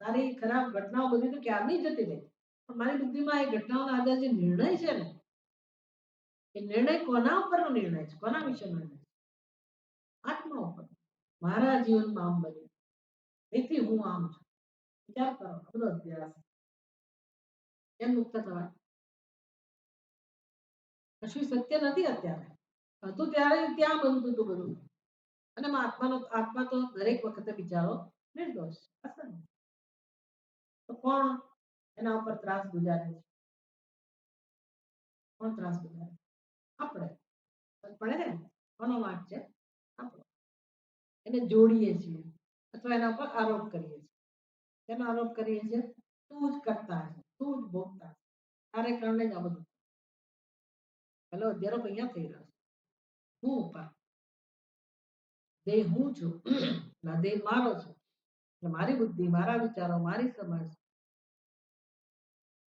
સારી ખરાબ ઘટનાઓ બધી તો ક્યારની જતી રહી, પણ મારી બુદ્ધિમાં એ ઘટનાઓના આધારે જે નિર્ણય છે ને, એ નિર્ણય કોના ઉપરનો નિર્ણય છે? કોના વિશેનો નિર્ણય? આત્મા ઉપર. મારા જીવનમાં આમ બન્યું, તેથી હું આમ છું. વિચાર કરો, બધો અભ્યાસ કેમ મુક્ત થવાય? કશું સત્ય નથી અત્યારે. હતું ત્યારે ત્યાં બનતું હતું બધું. અને આત્મા તો દરેક વખતે બિચારો નિર્દોષ, અસંગ. તો કોણ એના ઉપર ત્રાસ ગુજારે છે? કોણ ત્રાસ ગુજારે? આપણે. પડે ને કોનો વાંક છે? આપણો. એને જોડીએ છીએ અથવા એના પર આરોપ કરીએ છીએ. એનો આરોપ કરીએ છીએ તું જ કરતા છે, તું જ ભોગતા છે, તારે કારણે જ આ બધું. પેલો અધ્યારોપ અહીંયા થઈ રહ્યો છે. હું ઉપર દેહ હું છું, ના દેહ મારો છે. મારી બુદ્ધિ, મારા વિચારો, મારી સમજ,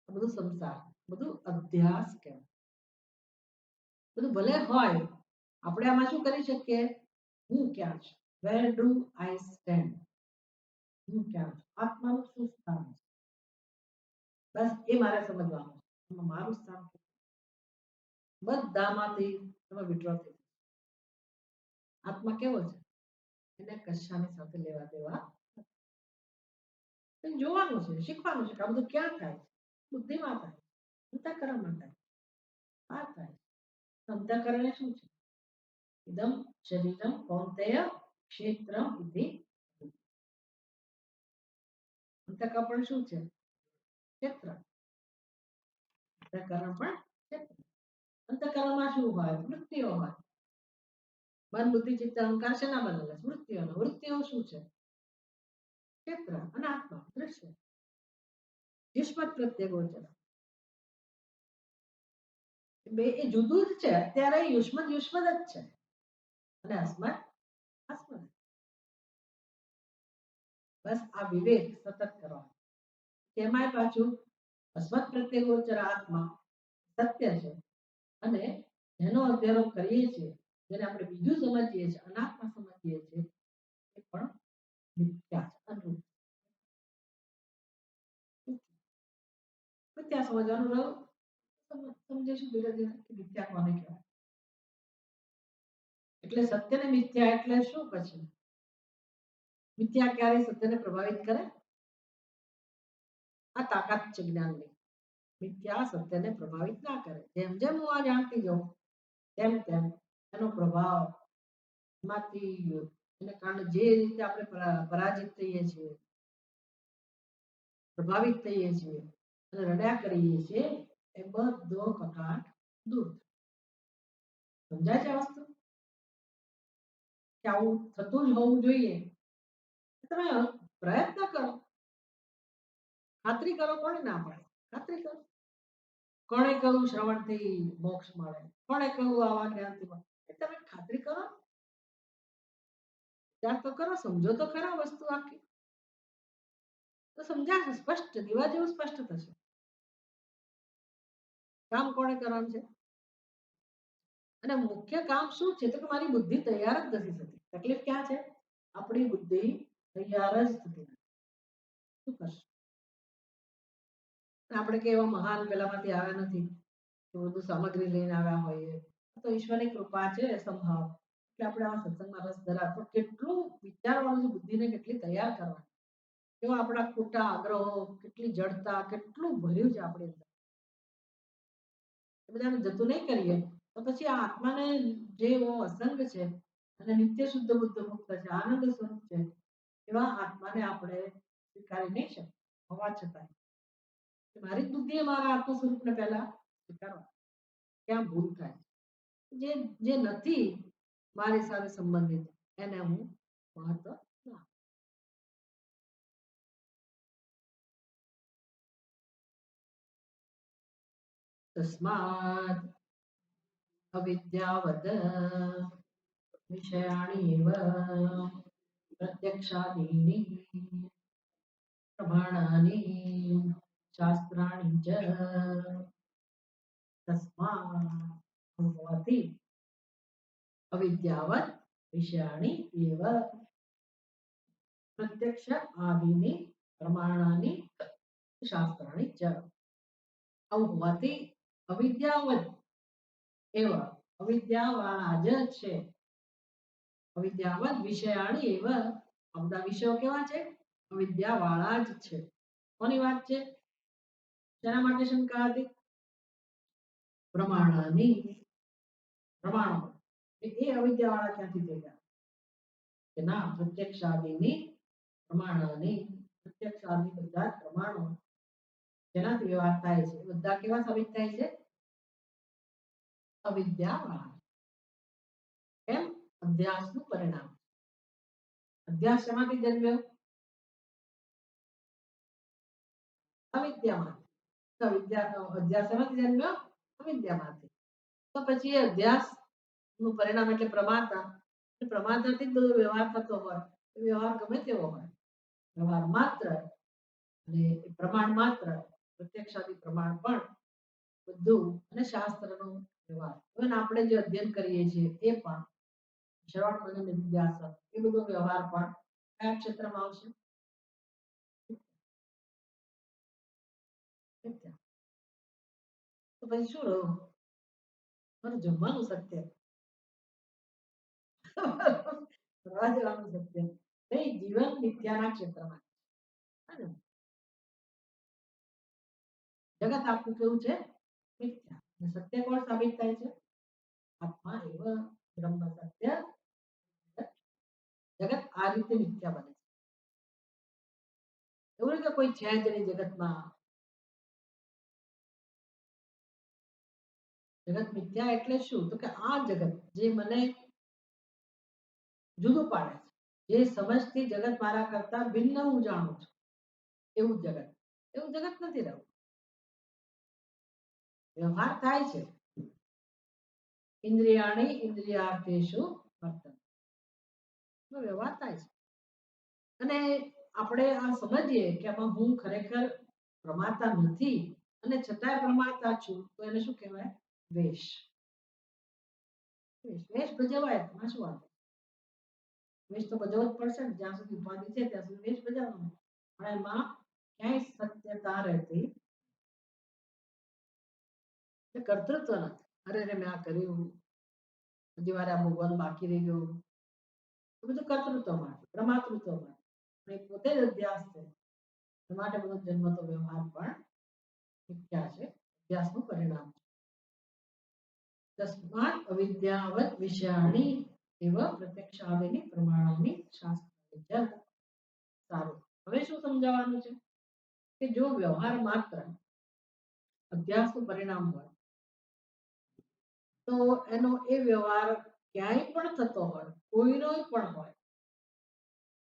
બધું સંસાર, બધું અધ્યાસ કહેવાય. બધું ભલે હોય, આપણે આમાં શું કરી શકીએ? હું ક્યાં છું? Where do I stand? હું ક્યાં છું? આત્માનું શું સ્થાન છે? બસ એ મારે સમજવાનું છે. મારું સ્થાન બધામાંથી તમે વિડ્રો થઈ. આત્મા કેવો છે? એને કશાની સાથે લેવા દેવા જોવાનું છે, શીખવાનું છે કે આ બધું ક્યાં થાય? બુદ્ધિમાં થાય, અંતઃકરણમાં થાય. આ થાય. અંતઃકરણ શું છે? ઇદમ શરીરમ કૌંતેય ક્ષેત્રમ ઇતિ. અંતઃકરણ શું છે? ક્ષેત્ર. અંતઃકરણ પણ ક્ષેત્ર. અંતઃકરણમાં શું હોય? વૃત્તિઓ હોય. મન બુદ્ધિ ચિત્ત અહંકાર શેના બનેલા? વૃત્તિઓ. વૃત્તિઓ શું છે? ક્ષેત્ર. અને આત્મા દ્રશ્ય. યુષ્મત પ્રત્યે ગોચર. બે એ જુદું જ છે. અત્યારે યુષ્મત યુષ્મત જ છે અને અસ્મત અસ્મત. બસ આ વિવેક સતત કરવાનો. તેમાંય પાછું અસ્મત પ્રત્યે ગોચર આત્મા સત્ય છે, અને જેનો અધ્યારોપ કરીએ છીએ, જેને આપણે બીજું સમજીએ છીએ, અનાત્મા સમજીએ છીએ, એ પણ મિથ્યા છે, અનરૂપ. મિથ્યા સમજવાનું રહ્યું. સમજીશું ધીરે ધીરે કે મિથ્યા કોને કહેવાય. એટલે સત્ય ને મિથ્યા એટલે શું? પછી મિથ્યા ક્યારેય સત્યને પ્રભાવિત કરે? આ તાકાત છે જ્ઞાનની. મિથ્યા સત્યને પ્રભાવિત ના કરે. જેમ જેમ હું આ જાણતી જાઉં તેમ તેમ એનો પ્રભાવ માંથી એને કારણે જે રીતે આપણે પરાજિત થઈએ છીએ, પ્રભાવિત થઈએ છીએ અને રડ્યા કરીએ છીએ, એ બધો કકળાટ દૂર થાય. સમજાય છે આ વસ્તુ? કે આવું થતું જ હોવું જોઈએ. તમે પ્રયત્ન કરો, ખાતરી કરો. કોને ના પાડે? ખાતરી કરો. કોણે કહ્યું શ્રવણથી મોક્ષ મળે? કોણે કહ્યું આવા જ્ઞાનથી મળે? એ તમે ખાતરી કરો, વિચાર તો કરો, સમજો તો ખરા વસ્તુ આખી. તો સમજાશે, સ્પષ્ટ દીવા જેવું સ્પષ્ટ થશે. કામ કોણે કરવાનું છે? અને મુખ્ય કામ શું છે? તો કે મારી બુદ્ધિ તૈયાર જ નથી થતી. તકલીફ ક્યાં છે? આપણી બુદ્ધિ તૈયાર જ થતી નથી. શું કરશું? આપણે કે એવા મહાન પેલામાંથી આવ્યા નથી કે બધું સામગ્રી લઈને આવ્યા હોઈએ. તો ઈશ્વરની કૃપા છે સંભાવ કે આપણે આ સત્સંગમાં રસ ધરાવ. કેટલું વિચારવાનું છે, બુદ્ધિને કેટલી તૈયાર કરવાની. કેવા આપણા ખોટા આગ્રહો, કેટલી જડતા, કેટલું ભર્યું છે આપણી અંદર. એ બધાને જતું નહીં કરીએ તો પછી આ આત્માને જે અસંગ છે અને નિત્ય શુદ્ધ બુદ્ધ મુક્ત છે, આનંદ સ્વરૂપ છે, એવા આત્માને આપણે સ્વીકારી નહીં શકીએ હોવા છતાં. મારી જ બુદ્ધિએ મારા આત્મ સ્વરૂપને પહેલા સ્વીકારવા. ક્યાં ભૂલ થાય? જે જે નથી મારી સાથે સંબંધિત એને હું મહત્વ ના. તસ્માદ અવિદ્યાવદ વિષયાણી એવ પ્રત્યક્ષાદીની પ્રમાણાની શાસ્ત્રાણી ચ તસ્માદ હોવાથી અવિદ્યાવત વિષયાણી એવ પ્રત્યક્ષ આદિની પ્રમાણાની શાસ્ત્રાણી ચ. આવું હોવાથી અવિદ્યાવત એવ અવિદ્યાવાળા જ છે. અવિદ્યાવત વિષયાણી એવ આ બધા વિષયો કેવા છે? અવિદ્યાવાળા જ છે. કોની વાત છે? શેના માટે શંકા હતી? પ્રમાણાની. પ્રમાણો એ અવિદ્યાવાળા ક્યાંથી થઈ ગયા? કે ના, પ્રત્યક્ષાદિની પ્રમાણની. પ્રત્યક્ષાદિ બધા પ્રમાણો જેનાથી વ્યવહાર થાય છે બધા કેવા સાબિત થાય છે? અવિદ્યાવાળા. કેમ? અધ્યાસનું પરિણામ. અધ્યાસ શેમાંથી જન્મ્યો? અવિદ્યામાંથી. અધ્યાસ શેમાંથી જન્મ્યો? અવિદ્યામાંથી. તો પછી એ અધ્યાસ નું પરિણામ એટલે પ્રમાતા. પ્રમાતાથી જ બધો વ્યવહાર થતો હોય. વ્યવહાર ગમે તેવો હોય, વ્યવહાર માત્ર અને પ્રમાણ માત્ર, પ્રત્યક્ષાદી પ્રમાણ પણ બધું અને શાસ્ત્રનો વ્યવહાર. ઇવન આપણે જે અધ્યયન કરીએ છીએ એ પણ શ્રવણ મનન નિધ્યાસન, એ બધો વ્યવહાર પણ કયા ક્ષેત્રમાં આવશે? તો પછી શું રહ્યું? મારું જમવાનું સત્ય. ફરવા જવાનું સત્ય નહીં, જીવન મિથ્યાના ક્ષેત્રમાં. જગત આખું કેવું છે? મિથ્યા. સત્ય કોણ સાબિત થાય છે? આત્મા એવ બ્રહ્મ સત્ય. જગત આ રીતે મિથ્યા બને છે. એવું નહીં કે કોઈ છે જ નહીં જગતમાં. જગત મિથ્યા એટલે શું? તો કે આ જગત જે મને જુદું પાડે છે, જે સમજથી જગત મારા કરતા ભિન્ન હું જાણું છું, એવું જગત. એવું જગત નથી રહ્યું. વ્યવહાર થાય છે. ઇન્દ્રિયાણી ઇન્દ્રિયાર્થેષુ વર્તન. વ્યવહાર થાય છે. અને આપણે આ સમજીએ કે આમાં હું ખરેખર પ્રમાતા નથી અને છતાંય પ્રમાતા છું, તો એને શું કહેવાય? વેશ. વેશ ભજવાય, એમાં શું વાંધો? વેશ તો ભજવવો જ પડશે ને. જ્યાં સુધી ઉપાધિ છે ત્યાં સુધી વેશ ભજવવાનો. પણ એમાં ક્યાંય સત્યતા રહેતી કર્તૃત્વ નથી. અરે રે મેં આ કર્યું, હજી વાર આ ભોગવાનું બાકી રહી ગયું, એ બધું કર્તૃત્વ માટે, પ્રમાતૃત્વ માટે, અને એ પોતે જ અધ્યાસ છે. એ માટે બધો જન્મતો વ્યવહાર પણ મિથ્યા છે, અભ્યાસનું પરિણામ છે. તસ્માત અવિદ્યાવત વિષયાણી એવ પ્રત્યક્ષાદિની પ્રમાણોની શાસ્ત્રની જ. સારું, હવે શું સમજાવવાનું છે કે જો વ્યવહાર માત્ર અભ્યાસનું પરિણામ હોય તો એનો એ વ્યવહાર ક્યાંય પણ થતો હોય, કોઈનો પણ હોય,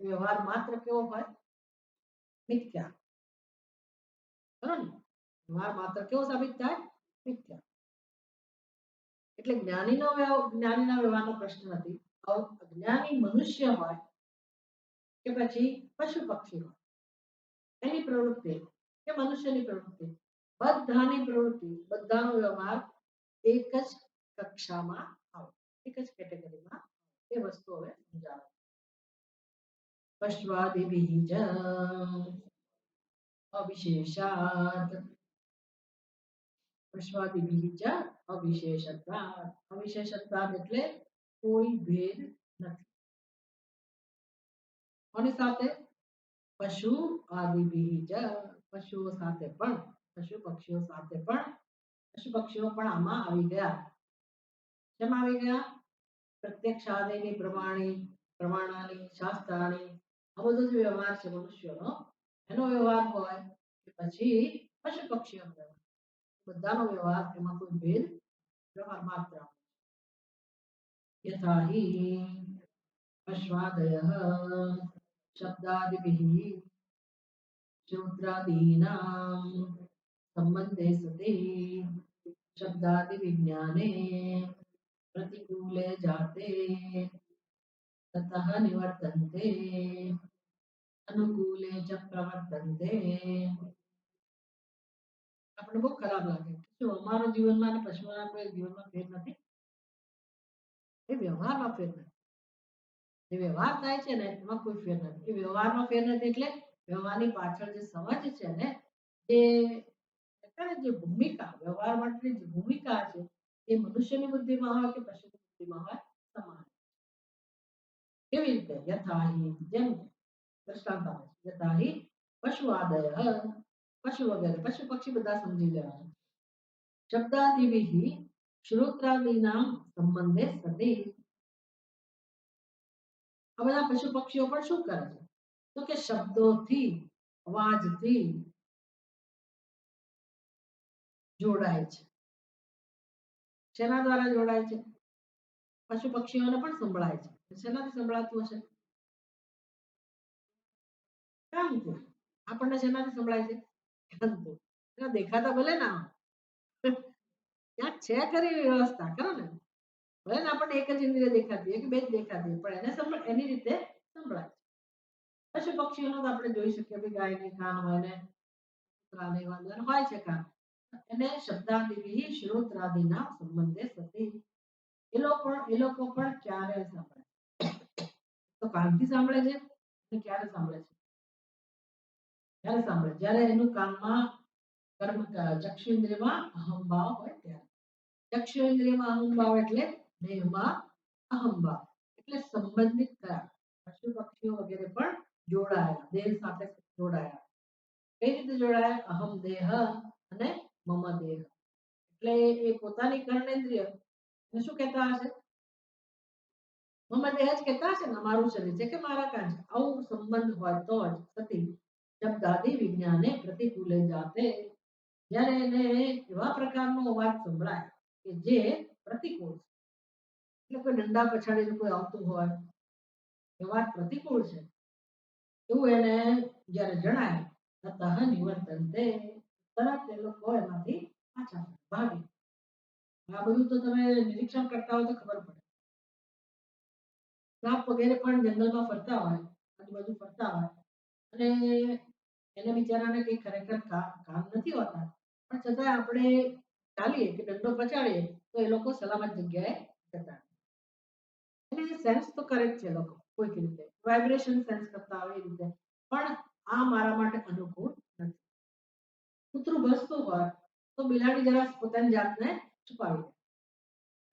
વ્યવહાર માત્ર કેવો હોય? મિથ્યા. બરાબર ને? વ્યવહાર માત્ર કેવો સાબિત થાય? મિથ્યા. એટલે જ્ઞાનીના વ્યવહારનો પ્રશ્ન નથી. અજ્ઞાની મનુષ્ય હોય કે પછી પશુ પક્ષી હોય, એની પ્રવૃત્તિ કે મનુષ્યની પ્રવૃત્તિ, બધાની પ્રવૃત્તિ, બધાનો વ્યવહાર એક જ કક્ષામાં આવે, એક જ કેટેગરીમાં. એ વસ્તુ હવે સમજાવો. પશ્વાદિભિઃ જ અવિશેષાત. પશ્વાદિભિઃ જ અવિશેષત્વાત. અવિશેષત્વાત એટલે કોઈ ભેદ નથી. કોની સાથે? પશુ આદિભિઃ જ. પશુઓ સાથે પણ, પશુ પક્ષીઓ સાથે પણ, પશુ પક્ષીઓ પણ આમાં આવી ગયા. શેમાં આવી ગયા? પ્રત્યક્ષાદિની પ્રમાણી, પ્રમાણાની, શાસ્ત્રાણી, આ બધો જે વ્યવહાર છે મનુષ્યનો, એનો વ્યવહાર હોય કે પછી પશુ પક્ષીઓનો વ્યવહાર, બધાનો વ્યવહાર, એમાં કોઈ ભેદ, વ્યવહાર માત્ર. યથા હિ અશ્વાદયઃ શબ્દાદિભિઃ શ્રોત્રાદીનાં સંબંધે સતિ શબ્દાદિ વિજ્ઞાને प्रतिकूले जाते ततः निवर्तन्ते अनुकूले च प्रवर्तन्ते. આપણે બહુ ખરાબ લાગે શું અમારો જીવનમાં અને પશુઓના કોઈ જીવનમાં ફેર નથી? એ વ્યવહારમાં ફેર નથી. જે વ્યવહાર થાય છે ને એમાં કોઈ ફેર નથી. એ વ્યવહારમાં ફેર નથી એટલે વ્યવહારની પાછળ જે સમજ છે ને, જે ભૂમિકા, વ્યવહાર માટેની જે ભૂમિકા છે, એ મનુષ્યની બુદ્ધિમાં હોય કે પશુની બુદ્ધિમાં હોય, સમાન. કેવી રીતે? યથા હિ, જેમ દ્રષ્ટાંત આપે છે. યથા હિ પશુઆદય, પશુ વગેરે, પશુ પક્ષી બધા સમજી લેવાના. શબ્દાદિભિઃ શ્રોત્રાદીનાં સંબંધે સતિ. આ બધા પશુ પક્ષીઓ પણ શું કરે છે? તો કે શબ્દોથી, અવાજથી જોડાય છે. શેના દ્વારા જોડાય છે? પશુ પક્ષીઓને પણ સંભળાય છે. શેનાથી સંભળાતું હશે? કાનથી. આપણને શેનાથી સંભળાય છે? કાનથી. એના દેખાતા ભલે ના ક્યાંક છે ખરી વ્યવસ્થા, કરો ને. ભલે ને આપણને એક જ ઇન્દ્રિય દેખાતી હોય કે બે જ દેખાતી હોય, પણ એને એની રીતે સંભળાય. પશુ પક્ષીઓનો તો આપણે જોઈ શકીએ કે ગાયની કાન હોય ને, કૂતરાને વાંદરાને હોય છે કાન. એને શબ્દાદિભિઃ શ્રોત્રાદીનાં સંબંધે સતિ. એ લોકો પણ ક્યારે સાંભળે? તો કાનથી સાંભળે છે. અને ક્યારે સાંભળે છે? ક્યારે સાંભળે? જ્યારે એનું કાનમાં કર્મ, ચક્ષુ ઇન્દ્રિયમાં અહંભાવ હોય ત્યારે. ચક્ષુ ઇન્દ્રિયમાં અહંભાવ એટલે દેહમાં અહંભાવ, એટલે સંબંધિત થયા. પશુ પક્ષીઓ વગેરે પણ જોડાયા, દેહ સાથે જોડાયા. કઈ રીતે જોડાયા? અહમ દેહ અને મમ દેહ. એટલે એ પોતાની કર્મેન્દ્રિય ને શું કહેતા હશે? મમ દેહ જ કહેતા હશે ને, મારું શરીર છે કે મારા કાન છે. આવું સંબંધ હોય તો જ સતિ શબ્દાદિ વિજ્ઞાને પ્રતિકૂલે જાતે. જ્યારે એને એવા પ્રકારનો અવાજ સંભળાય કે જે પ્રતિકૂળ છે, એટલે કોઈ ડંડા પછાડીને કોઈ આવતું હોય, એ વાત પ્રતિકૂળ છે, એવું એને જ્યારે જણાય, તતઃ નિવર્તન્તે, તરત એ લોકો એમાંથી પાછા ભાગે. આ બધું તો તમે નિરીક્ષણ કરતા હોય તો ખબર પડે. સાપ વગેરે પણ જંગલમાં ફરતા હોય, આજુબાજુ ફરતા હોય, અને એને બિચારાને કઈ ખરેખર કામ નથી હોતા, પણ છતાં આપણે ચાલીએ કે દંડો પછાડીએ તો એ લોકો સલામત જગ્યાએ જતા. એને સેન્સ તો કરે જ છે લોકો કોઈક રીતે, વાઇબ્રેશન સેન્સ કરતા હોય એ રીતે. પણ આ મારા માટે અનુકૂળ નથી. કૂતરું ભસતું હોય તો બિલાડી જરા પોતાની જાતને છુપાવી દે.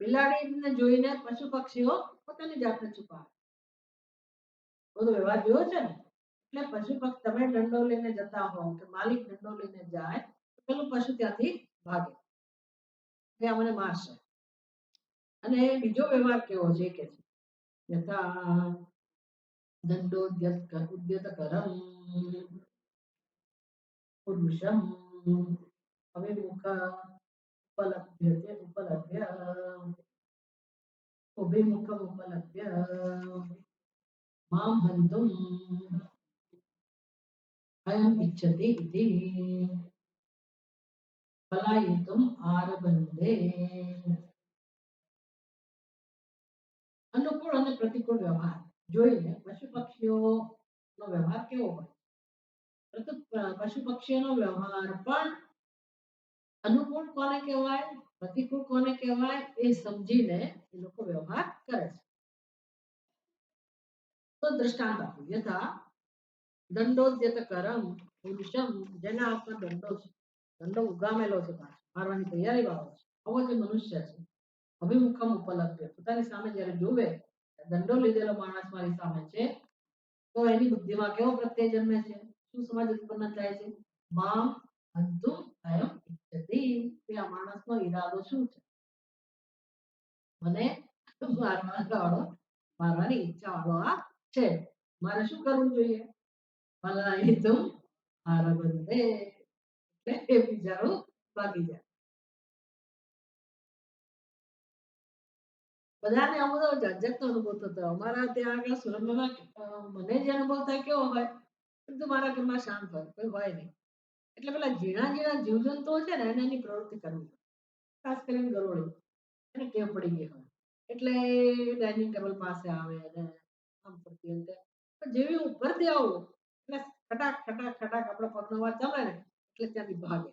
બિલાડીને જોઈને પશુ પક્ષીઓ પોતાની જાતને છુપાવે. બધો વ્યવહાર જોયો છે ને. એટલે પશુ પક્ષી તમે દંડો લઈને જતા હો કે માલિક દંડો લઈને જાય તો પેલું પશુ ત્યાંથી ભાગે કે આ મને મારશે. અને બીજો વ્યવહાર કેવો છે કે છે યથા ઉદ્યત કરમ પુરુષમ અવિમુખ ઉપલભ્ય અભિમુખમ ઉપલભ્ય મામ હંતુમ અયમ ઇચ્છતિ ઇતિ પલાયિતુમ આરભન્તે. અનુકૂળ અને પ્રતિકૂળ વ્યવહાર જોઈને પશુ પક્ષીઓનો વ્યવહાર કેવો હોય. પશુ પક્ષીઓનો વ્યવહાર પણ અનુકૂળ કોને કહેવાય પ્રતિકૂળ કોને કહેવાય એ સમજીને એ લોકો વ્યવહાર કરે છે. તો દ્રષ્ટાંત આપ્યું યથા દંડોદ્યત કરમ પુરુષમ જેના હાથમાં દંડો છે દંડો ઉગામેલો છે મારવાની તૈયારી વાળો છે આવો જે મનુષ્ય છે અભિમુખમ ઉપલબ્ધ પોતાની સામે જયારે જોવે દંડો લીધેલો માણસ મારી સામે છે તો એની બુદ્ધિમાં કેવો પ્રત્યય જન્મે છે શું સમાજ ઉત્પન્ન થાય છે મામ અંતુમ અયમ ઇચ્છતિ કે આ માણસનો ઈરાદો શું છે મને મારવાની ઈચ્છા વાળો આ છે મારે શું કરવું જોઈએ ફલાયિતુમ આરભન્તે એટલે એ બિચારો ભાગી જાય. બધાને આવો બધો જાતજાતનો અનુભવ થતો હોય. અમારા ત્યાં આગળ સુરેન્દ્રનગરમાં મને જે અનુભવ થાય કેવો હોય બધું મારા ઘરમાં શાંત હોય કોઈ હોય નહીં. એટલે પેલા ઝીણા ઝીણા જીવજંતુઓ છે ને એને એની પ્રવૃત્તિ કરવી ખાસ કરીને ગરોળી એને ટેવ પડી ગઈ હોય એટલે ડાઇનિંગ ટેબલ પાસે આવે અને આમ ફરતી હોય પણ જેવી હું ઉપરથી આવું એટલે ખટાક ખટાક ખટાક આપણો પગનો અવાજ ચાલે ને એટલે ત્યાંથી ભાગે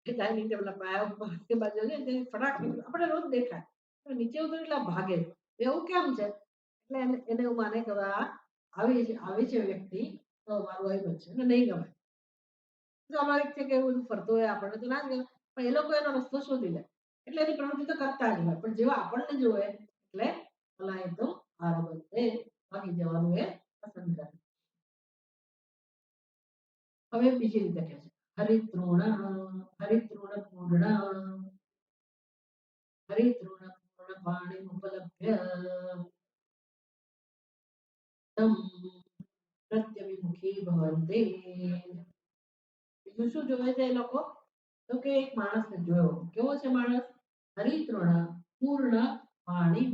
ડાઇનિંગ ટેબલ પાસે બાજુ છે ને ફટાક આપણે રોજ દેખાય નીચે ઉતરે એટલે ભાગે એવું કેમ છે એટલે એને એવું માને કે આવી છે વ્યક્તિ તો મારું આવી બનશે એને નહીં ગમે સ્વાભાવિક છે કે એવું બધું ફરતું હોય આપણને તો ના જ ગમે પણ એ લોકો એનો રસ્તો શોધી લે એટલે એની પ્રવૃત્તિ તો કરતા જ હોય પણ જેવા આપણને જોવે એટલે ભલા એ તો આરબંધે ભાગી જવાનું એ પસંદ કરે. હવે બીજી રીતે કહે છે હરિતૃણ પૂર્ણ હરિતૃણ પૂર્ણ પાણી ઉપલબ્ધ તમ પ્રત્યવિમુખી ભવંતે. બીજું શું જોવે છે એ લોકો તો કે એક માણસને જોયો કેવો છે માણસ હરિતૃણ પૂર્ણ પાણી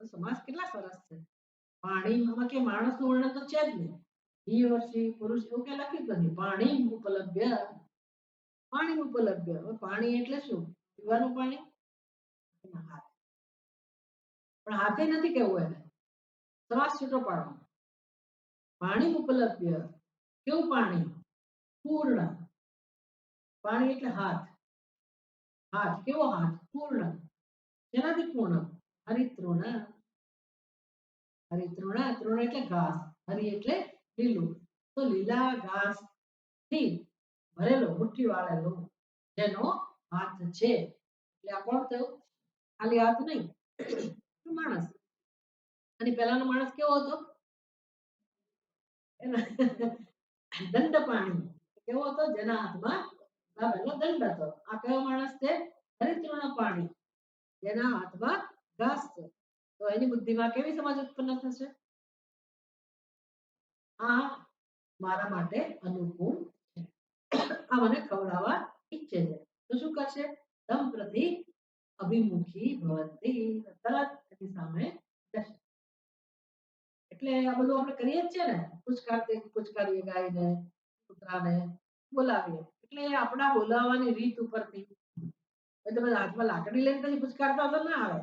સમાસ કેટલા સરસ છે પાણીમાં કે માણસનું વર્ણન તો છે જ નહીં he or she પુરુષ એવું કે લખ્યું જ નથી પાણી ઉપલબ્ધ પાણી ઉપલબ્ધ હવે પાણી એટલે શું પીવાનું પાણી પણ હાથે નથી કેવું એને સમાસ છૂટો પાડવાનો પાણી ઉપલબ્ધ કેવું પાણી પૂર્ણ પાણી એટલે હાથ હાથ કેવો હાથ પૂર્ણ જેનાથી પૂર્ણ હરિતૃણ હરિતૃણ તૃણ એટલે ઘાસ હરિ એટલે લીલું તો લીલા ઘાસ થી ભરેલો મુઠ્ઠી વાળેલો જેનો હાથ છે એટલે આ કોણ થયું ખાલી હાથ નહીં માણસ અને પહેલાનો માણસ કેવો હતો દંડ પાણી કેવો હતો જેના હાથમાં લાવેલો દંડ હતો આ કયો માણસ છે હરિતૃણ પાણી જેના હાથમાં ઘાસ છે તો એની બુદ્ધિમાં કેવી સમાજ ઉત્પન્ન થશે આ મારા માટે અનુકૂળ છે આ મને ખવડાવવા ઈચ્છે છે તો શું કરશે તમ પ્રતિ અભિમુખી ભવંતી તરત એની સામે જશે એટલે આ બધું આપણે કરીએ જ છે ને પૂચકારીએ ગાયને કૂતરાને બોલાવીએ એટલે આપણા બોલાવવાની રીત ઉપરથી તમે હાથમાં લાકડી લઈને પછી પૂચકારતા તો ના આવે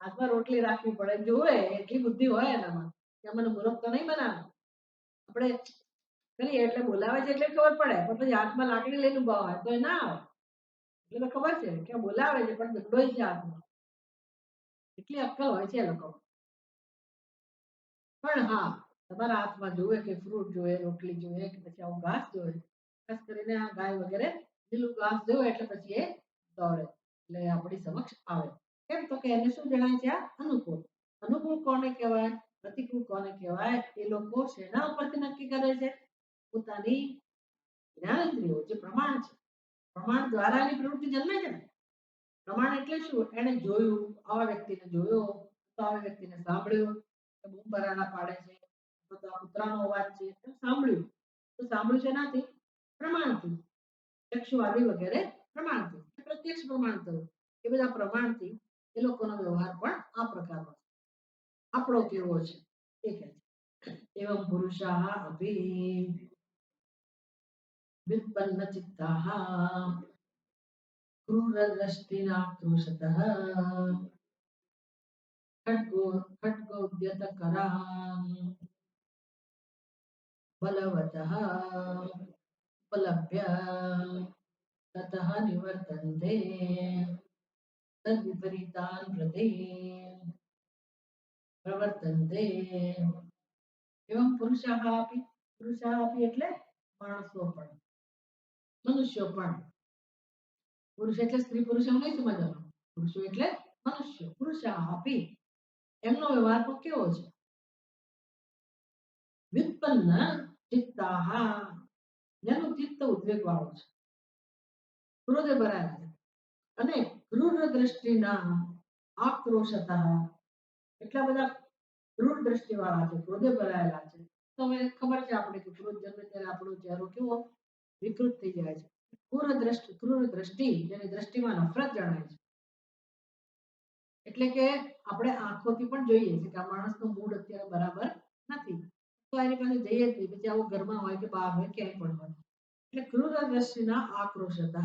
હાથમાં રોટલી રાખવી પડે જોવે એટલી બુદ્ધિ હોય એનામાં કે મને મૂર્ખ તો નહીં બનાવે આપણે કરીએ એટલે બોલાવે છે એટલે ખબર પડે પણ પછી હાથમાં લાકડી લઈને ઉભા હોય તો એ ના આવે એટલે તો ખબર છે કે બોલાવે છે પણ દંડોય છે હાથમાં એટલી અક્કલ હોય છે એ લોકો પણ હા તમારા હાથમાં જોવે કે ફ્રૂટ જોઈએ રોટલી જોઈએ કે પછી આવું ઘાસ જોઈએ ખાસ કરીને આ ગાય વગેરે લીલું ઘાસ જોવે એટલે પછી એ દોડે એટલે આપણે આપણી સમક્ષ આવે. કેમ તો કે એને શું જણાય છે આ અનુકૂળ. અનુકૂળ કોને કહેવાય, પ્રતિકૂળ કોને કહેવાય, એ લોકો શેના ઉપરથી નક્કી કરે છે? પોતાની જ્ઞાનેન્દ્રિયો જે પ્રમાણ છે, પ્રમાણ દ્વારા એની પ્રવૃત્તિ જન્મે છે ને. પ્રમાણ એટલે શું? એને જોયું, આવા વ્યક્તિને જોયો, તો આવા વ્યક્તિને સાંભળ્યો કે બૂમ બરાડા પાડે છે, તો આ કૂતરાનો અવાજ છે, એમ સાંભળ્યું. તો સાંભળ્યું છે એનાથી? પ્રમાણથી. ચક્ષુવાદી વગેરે પ્રમાણથી. પ્રત્યક્ષ પ્રમાણ થયું. એ બધા પ્રમાણથી એ લોકોનો વ્યવહાર પણ આ પ્રકારનો છે. આપણો કેવો છે એ કહે છે. એવં પુરુષાઃ અપી વ્યુત્પન્ન ચિત્તાઃ ક્રૂરદૃષ્ટિના કૃષતઃ खड्गोद्यतकरान् बलवतः उपलभ्य ततः निवर्तन्ते तद्विपरीतान् प्रति प्रवर्तन्ते एवं पुरुषाः अपि એટલે માણસો પણ, મનુષ્યો પણ. પુરુષ એટલે સ્ત્રી પુરુષ એવું નહીં સમજવાનું. પુરુષો એટલે મનુષ્ય. પુરુષાः अपि એમનો વ્યવહાર તો કેવો છે? વ્યુત્પન્ન ચિત્તાઃ જેનું ચિત્ત ઉદ્વેગ વાળું છે, ક્રોધે ભરાયેલા છે, અને ક્રૂર દ્રષ્ટિના આક્રોશતઃ એટલા બધા ક્રૂર દ્રષ્ટિ વાળા છે, ક્રોધે ભરાયેલા છે. તો હવે ખબર છે આપણે કે ક્રોધ જન્મે ત્યારે આપણો ચહેરો કેવો વિકૃત થઈ જાય છે. ક્રૂર દ્રષ્ટિ જેની દ્રષ્ટિમાં નફરત જણાય છે. એટલે કે આપણે આંખોથી પણ જોઈએ છે કે આ માણસનો મૂડ અત્યારે બરાબર નથી, તો એની પાસે જઈએ જ નહીં. પછી આવું ઘરમાં હોય કે બહાર હોય ક્યાંય પણ હોય. એટલે ક્રૂર દ્રષ્ટિના આક્રોશતઃ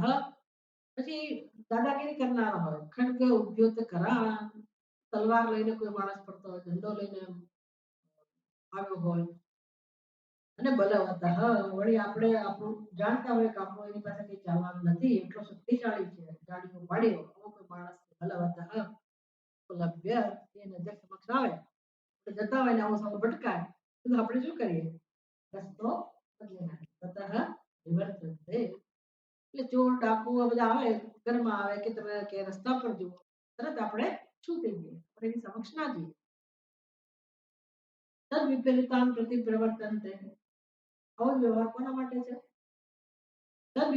પછી દાદાગીરી કરનારા હોય, ખડગ ઉદ્યોત કરા, તલવાર લઈને કોઈ માણસ પડતો હોય, ઝંડો લઈને આવ્યો હોય, અને બલવતઃ વળી આપણે આપણું જાણતા હોય કે આપણું એની પાસે કઈ ચાલવાનું નથી, એટલો શક્તિશાળી છે, ગાડીઓ પાડ્યો આવો કોઈ માણસ બલવતઃ ઉપલભ્ય એ નજર સમક્ષ આવે તો જતા હોય ને આવો સામો ભટકાય તો આપણે શું કરીએ? રસ્તો બદલી નાખીએ. તતઃ નિવર્તન્તે એટલે ચોર ડાકુ આ બધા આવે, ઘરમાં આવે કે તમે કે રસ્તા પર જુઓ, તરત આપણે શું થઈ જઈએ? આપણે એની સમક્ષ ના જઈએ. તદ વિપરીતાન પ્રતિ પ્રવર્તન્તે આવો વ્યવહાર કોના માટે છે? તદ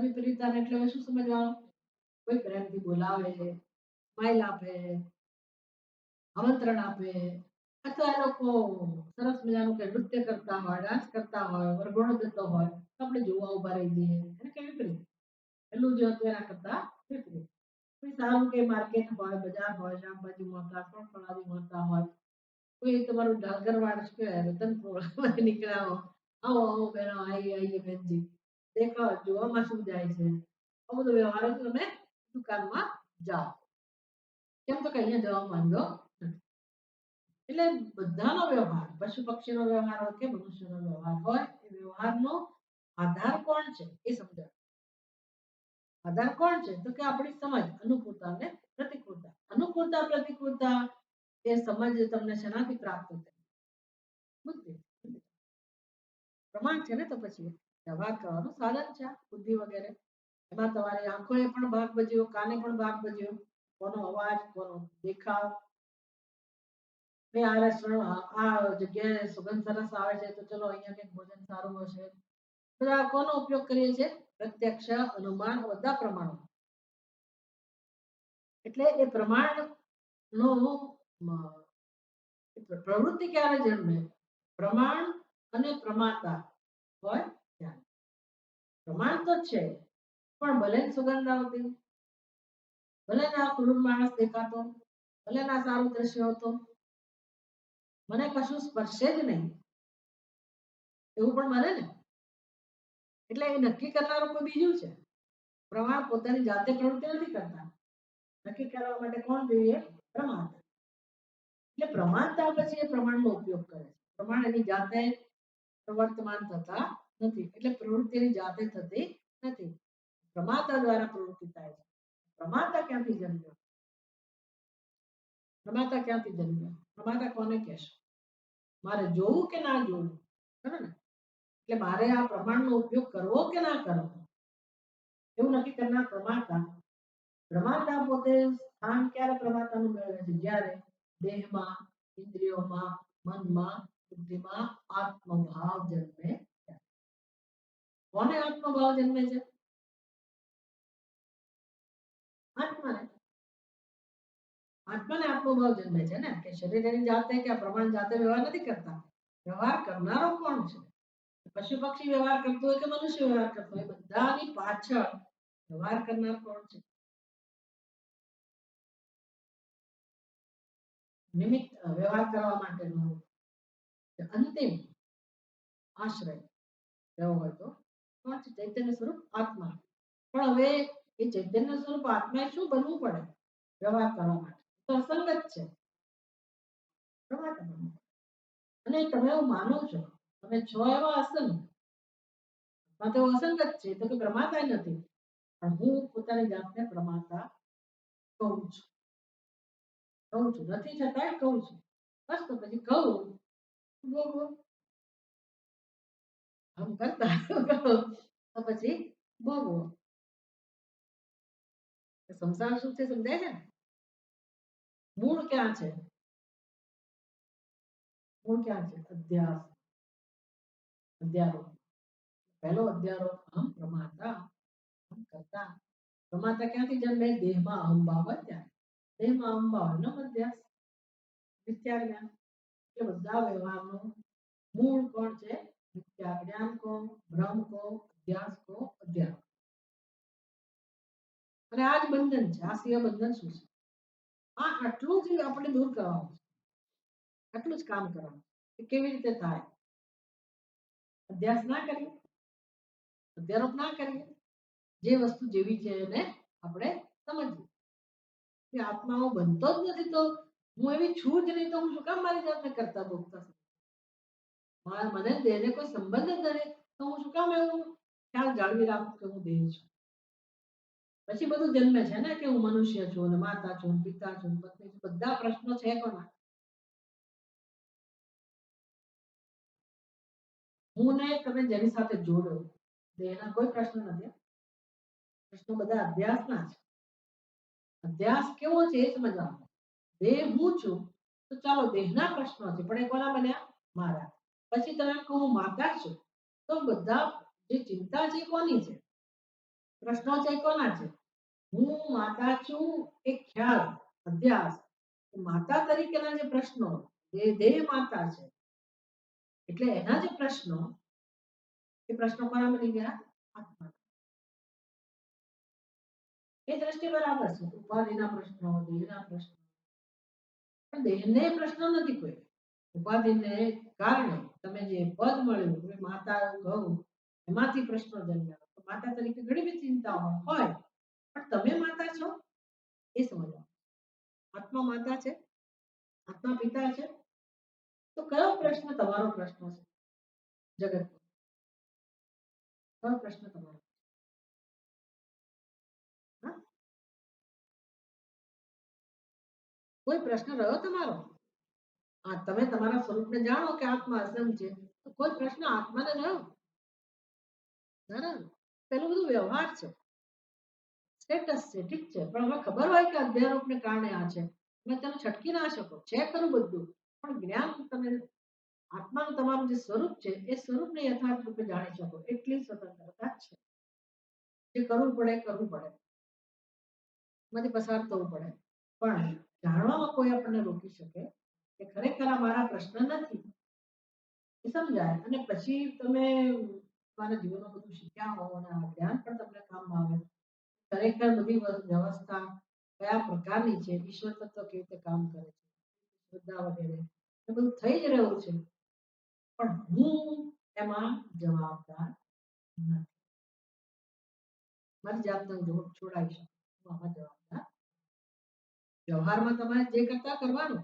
વિપરીતાન એટલે હવે શું સમજવાનું? કોઈ પ્રેમથી બોલાવે, સ્માઈલ આપે, આમંત્રણ આપે, અથવા એ લોકો સરસ મજાનું કે નૃત્ય કરતા હોય, ડાન્સ કરતા હોય, વરઘોડો જતો હોય, તો આપણે જોવા ઉભા રહી જઈએ. એને કે વિપરીત. પેલું જે હતું એના કરતા વિપરીત. કોઈ સારું કે માર્કેટ હોય, બજાર હોય, શાકભાજી મળતા, ફળ ફળાદી મળતા હોય, કોઈ તમારું ડાંગરવાડ છે રતનપુર નીકળ્યા હો, આવો આવો બેનો આવીએ બેનજી, દેખાવ જોવામાં શું જાય છે? આ બધો વ્યવહાર તમે દુકાનમાં જાઓ. કેમ તો કે અહીંયા જવા માંગો નથી. એટલે બધાનો વ્યવહાર, પશુ પક્ષીનો વ્યવહાર હોય કે મનુષ્યનો વ્યવહાર હોય, એ વ્યવહારનો આધાર કોણ છે એ સમજાય. આધાર કોણ છે? તો કે આપણી સમજ, અનુકૂળતા અને પ્રતિકૂળતા. અનુકૂળતા પ્રતિકૂળતા એ સમજ તમને શેનાથી પ્રાપ્ત થાય? બુદ્ધિ. પ્રમાણ છે ને, તો પછી વ્યવહાર કરવાનું સાધન છે બુદ્ધિ વગેરે. એમાં તમારી આંખોએ પણ ભાગ ભજ્યો, કાને પણ ભાગ ભજ્યો, કોનો અવાજ, કોનો દેખાવ. આ રેસ્ટોરન્ટ આ જગ્યાએ સુગંધ સરસ આવે છે, તો ચલો અહીંયા કંઈક ભોજન સારું હશે. બધા કોનો ઉપયોગ કરીએ છીએ? પ્રત્યક્ષ, અનુમાન, બધા પ્રમાણો. એટલે એ પ્રમાણ નો પ્રવૃત્તિ ક્યારે જન્મે? પ્રમાણ અને પ્રમાતા હોય ત્યારે. પ્રમાણ તો છે, પણ ભલે સુગંધ આવતી, ભલે ના ક્રૂર માણસ દેખાતો, ભલે ના સારું દ્રશ્ય હતો, મને કશું સ્પર્શે જ નહીં, એવું પણ બને ને. એટલે એ નક્કી કરનારું કોઈ બીજું છે. પ્રમાણ પોતાની જાતે પ્રવૃત્તિ નથી કરતા. નક્કી કરવા માટે કોણ જોઈએ? પ્રમાતા. એટલે પ્રમાણતા પછી એ પ્રમાણનો ઉપયોગ કરે છે. પ્રમાણ એની જાતે પ્રવર્તમાન થતા નથી, એટલે પ્રવૃત્તિની જાતે થતી નથી, પ્રમાતા દ્વારા પ્રવૃત્તિ થાય છે. પ્રમાતા ક્યાંથી જન્મ્યો? પ્રમાતા ક્યાંથી જન્મ્યો? પ્રમાતા કોને કહેશો? મારે જોવું કે ના જોવું, ખરું ને? એટલે મારે આ પ્રમાણનો ઉપયોગ કરવો કે ના કરવો, એવું નક્કી કરનાર પ્રમાતા પ્રમાતા પોતે સ્થાન ક્યારે પ્રમાતાનું મેળવે છે? જ્યારે દેહમાં, ઇન્દ્રિયોમાં, મનમાં, બુદ્ધિમાં આત્મભાવ જન્મે ત્યારે. કોને આત્મભાવ જન્મે છે? આત્માને. આત્માને આત્મભાવ જન્મે છે ને, કે શરીર એની જાતે કે પ્રમાણ જાતે વ્યવહાર નથી કરતા. વ્યવહાર કરનારો કોણ છે? પશુ પક્ષી વ્યવહાર કરતો હોય કે મનુષ્ય વ્યવહાર કરતો હોય, બધાની પાછળ વ્યવહાર કરનાર કોણ છે? નિમિત્ત વ્યવહાર કરવા માટેનો અંતિમ આશ્રય એવો હોય તો કોણ છે? ચૈતન્ય સ્વરૂપ આત્મા. પણ હવે એ ચૈતન્ય સ્વરૂપ આત્માએ શું બનવું પડે વ્યવહાર કરવા માટે? તો અસંગત છે. પ્રમાતા બનવું પડે. અને તમે એવું માનો છો, તમે છો એવા અસંગ, તો અસંગત છે તો કે પ્રમાતા નથી. પણ હું પોતાની જાતને પ્રમાતા કહું છું. કહું છું, નથી છતાંય કહું છું. બસ તો પછી કહું ભોગવો. આમ કરતા તો પછી ભોગવો. સંસાર શું છે સમજાય છે ને? મૂળ ક્યાં છે? મૂળ ક્યાં છે? અધ્યાસ. અધ્યારોપ. પહેલો અધ્યારોપ અહમ પ્રમાતા, અહમ કરતા. પ્રમાતા ક્યાંથી જન્મે? દેહમાં અહંભાવ હોય ત્યારે. દેહમાં અહંભાવ નો અધ્યાસ, મિથ્યા જ્ઞાન. એટલે બધા વ્યવહારનું મૂળ કોણ છે? મિથ્યા જ્ઞાન કો, ભ્રમ કો, અધ્યાસ કો, અધ્યારોપ. અને આ જ બંધન છે. આ સિવાય બંધન શું છે? આ આટલું જ આપણે દૂર કરવાનું છે. આટલું જ કામ કરવાનું. એ કેવી રીતે થાય? અધ્યાસ ના કરીએ, અધ્યારોપ ના કરીએ, જે વસ્તુ જેવી છે એને આપણે સમજીએ કે આત્માઓ બનતો જ નથી, તો હું એવી છું જ નહીં, તો હું શું કામ મારી જાતને કરતા ભોગતા? મને દેહને કોઈ સંબંધ જ નથી, તો હું શું કામ એવું ખ્યાલ જાળવી રાખું કે હું દેહ છું? પછી બધું જન્મે છે ને કે હું મનુષ્ય છું, ને માતા છું, પિતા છું, પત્ની છું. બધા પ્રશ્નો છે કોના? હું ને તમે જેની સાથે જોડો દેહના કોઈ પ્રશ્ન નથી. પ્રશ્નો બધા અધ્યાસના છે. અધ્યાસ કેવો છે એ સમજવાનું. દેહ હું છું, તો ચાલો દેહના પ્રશ્નો છે, પણ એ કોના બન્યા? મારા. પછી તમે કહો હું માતા છું, તો બધા જે ચિંતા છે કોની છે? પ્રશ્નો છે કોના છે? હું માતા છું એ ખ્યાલ, અધ્યાસ. માતા તરીકેના જે પ્રશ્નો, એ દેહ માતા છે, એટલે એના જે પ્રશ્નો, એ પ્રશ્નો કોના બની ગયા? આત્મા. એ દ્રષ્ટિ બરાબર છે. ઉપાધિના પ્રશ્નો, દેહના પ્રશ્નો. પણ દેહને પ્રશ્ન નથી કોઈ. ઉપાધિને કારણે તમે જે પદ મળ્યું, માતા કહું, એમાંથી પ્રશ્નો જન્મ્યા. તો માતા તરીકે ઘણી બધી ચિંતાઓ હોય, પણ તમે માતા છો એ સમજવા. આત્મા માતા છે, આત્મા પિતા છે. તો કયો પ્રશ્ન તમારો પ્રશ્ન છે? જગત કયો પ્રશ્ન તમારો? હા? કોઈ પ્રશ્ન રહ્યો તમારો? હા, તમે તમારા સ્વરૂપને જાણો કે આત્મા અસંગ છે, તો કોઈ પ્રશ્ન આત્માને રહ્યો? બરાબર. પેલું બધું વ્યવહાર છે, સ્ટેટસ છે, ઠીક છે. પણ હવે ખબર હોય કે અધ્યારોપને કારણે આ છે, તમે તમે છટકી ના શકો. છે ખરું બધું, પણ જ્ઞાન તમે આત્માનું તમારું જે સ્વરૂપ છે એ સ્વરૂપને યથાર્થ રૂપે જાણી શકો એટલી સ્વતંત્રતા છે. જે કરવું પડે કરવું પડે, એમાંથી પસાર થવું પડે. પણ જાણવામાં કોઈ આપણને રોકી શકે કે ખરેખર આ મારા પ્રશ્ન નથી, એ સમજાય. અને પછી તમે તમારા જીવનમાં બધું શીખ્યા હો અને આ જ્ઞાન પણ તમને કામમાં આવે. ખરેખર બધી વ્યવસ્થા કયા પ્રકારની છે, ઈશ્વર તત્વ કેવી રીતે કામ કરે છે, શ્રદ્ધા વગેરે એ બધું થઈ જ રહ્યું છે. પણ હું એમાં જવાબદાર નથી. મારી જાતને છોડાવી શકું, હું આમાં જવાબદાર. વ્યવહારમાં તમારે જે કરતા કરવાનું,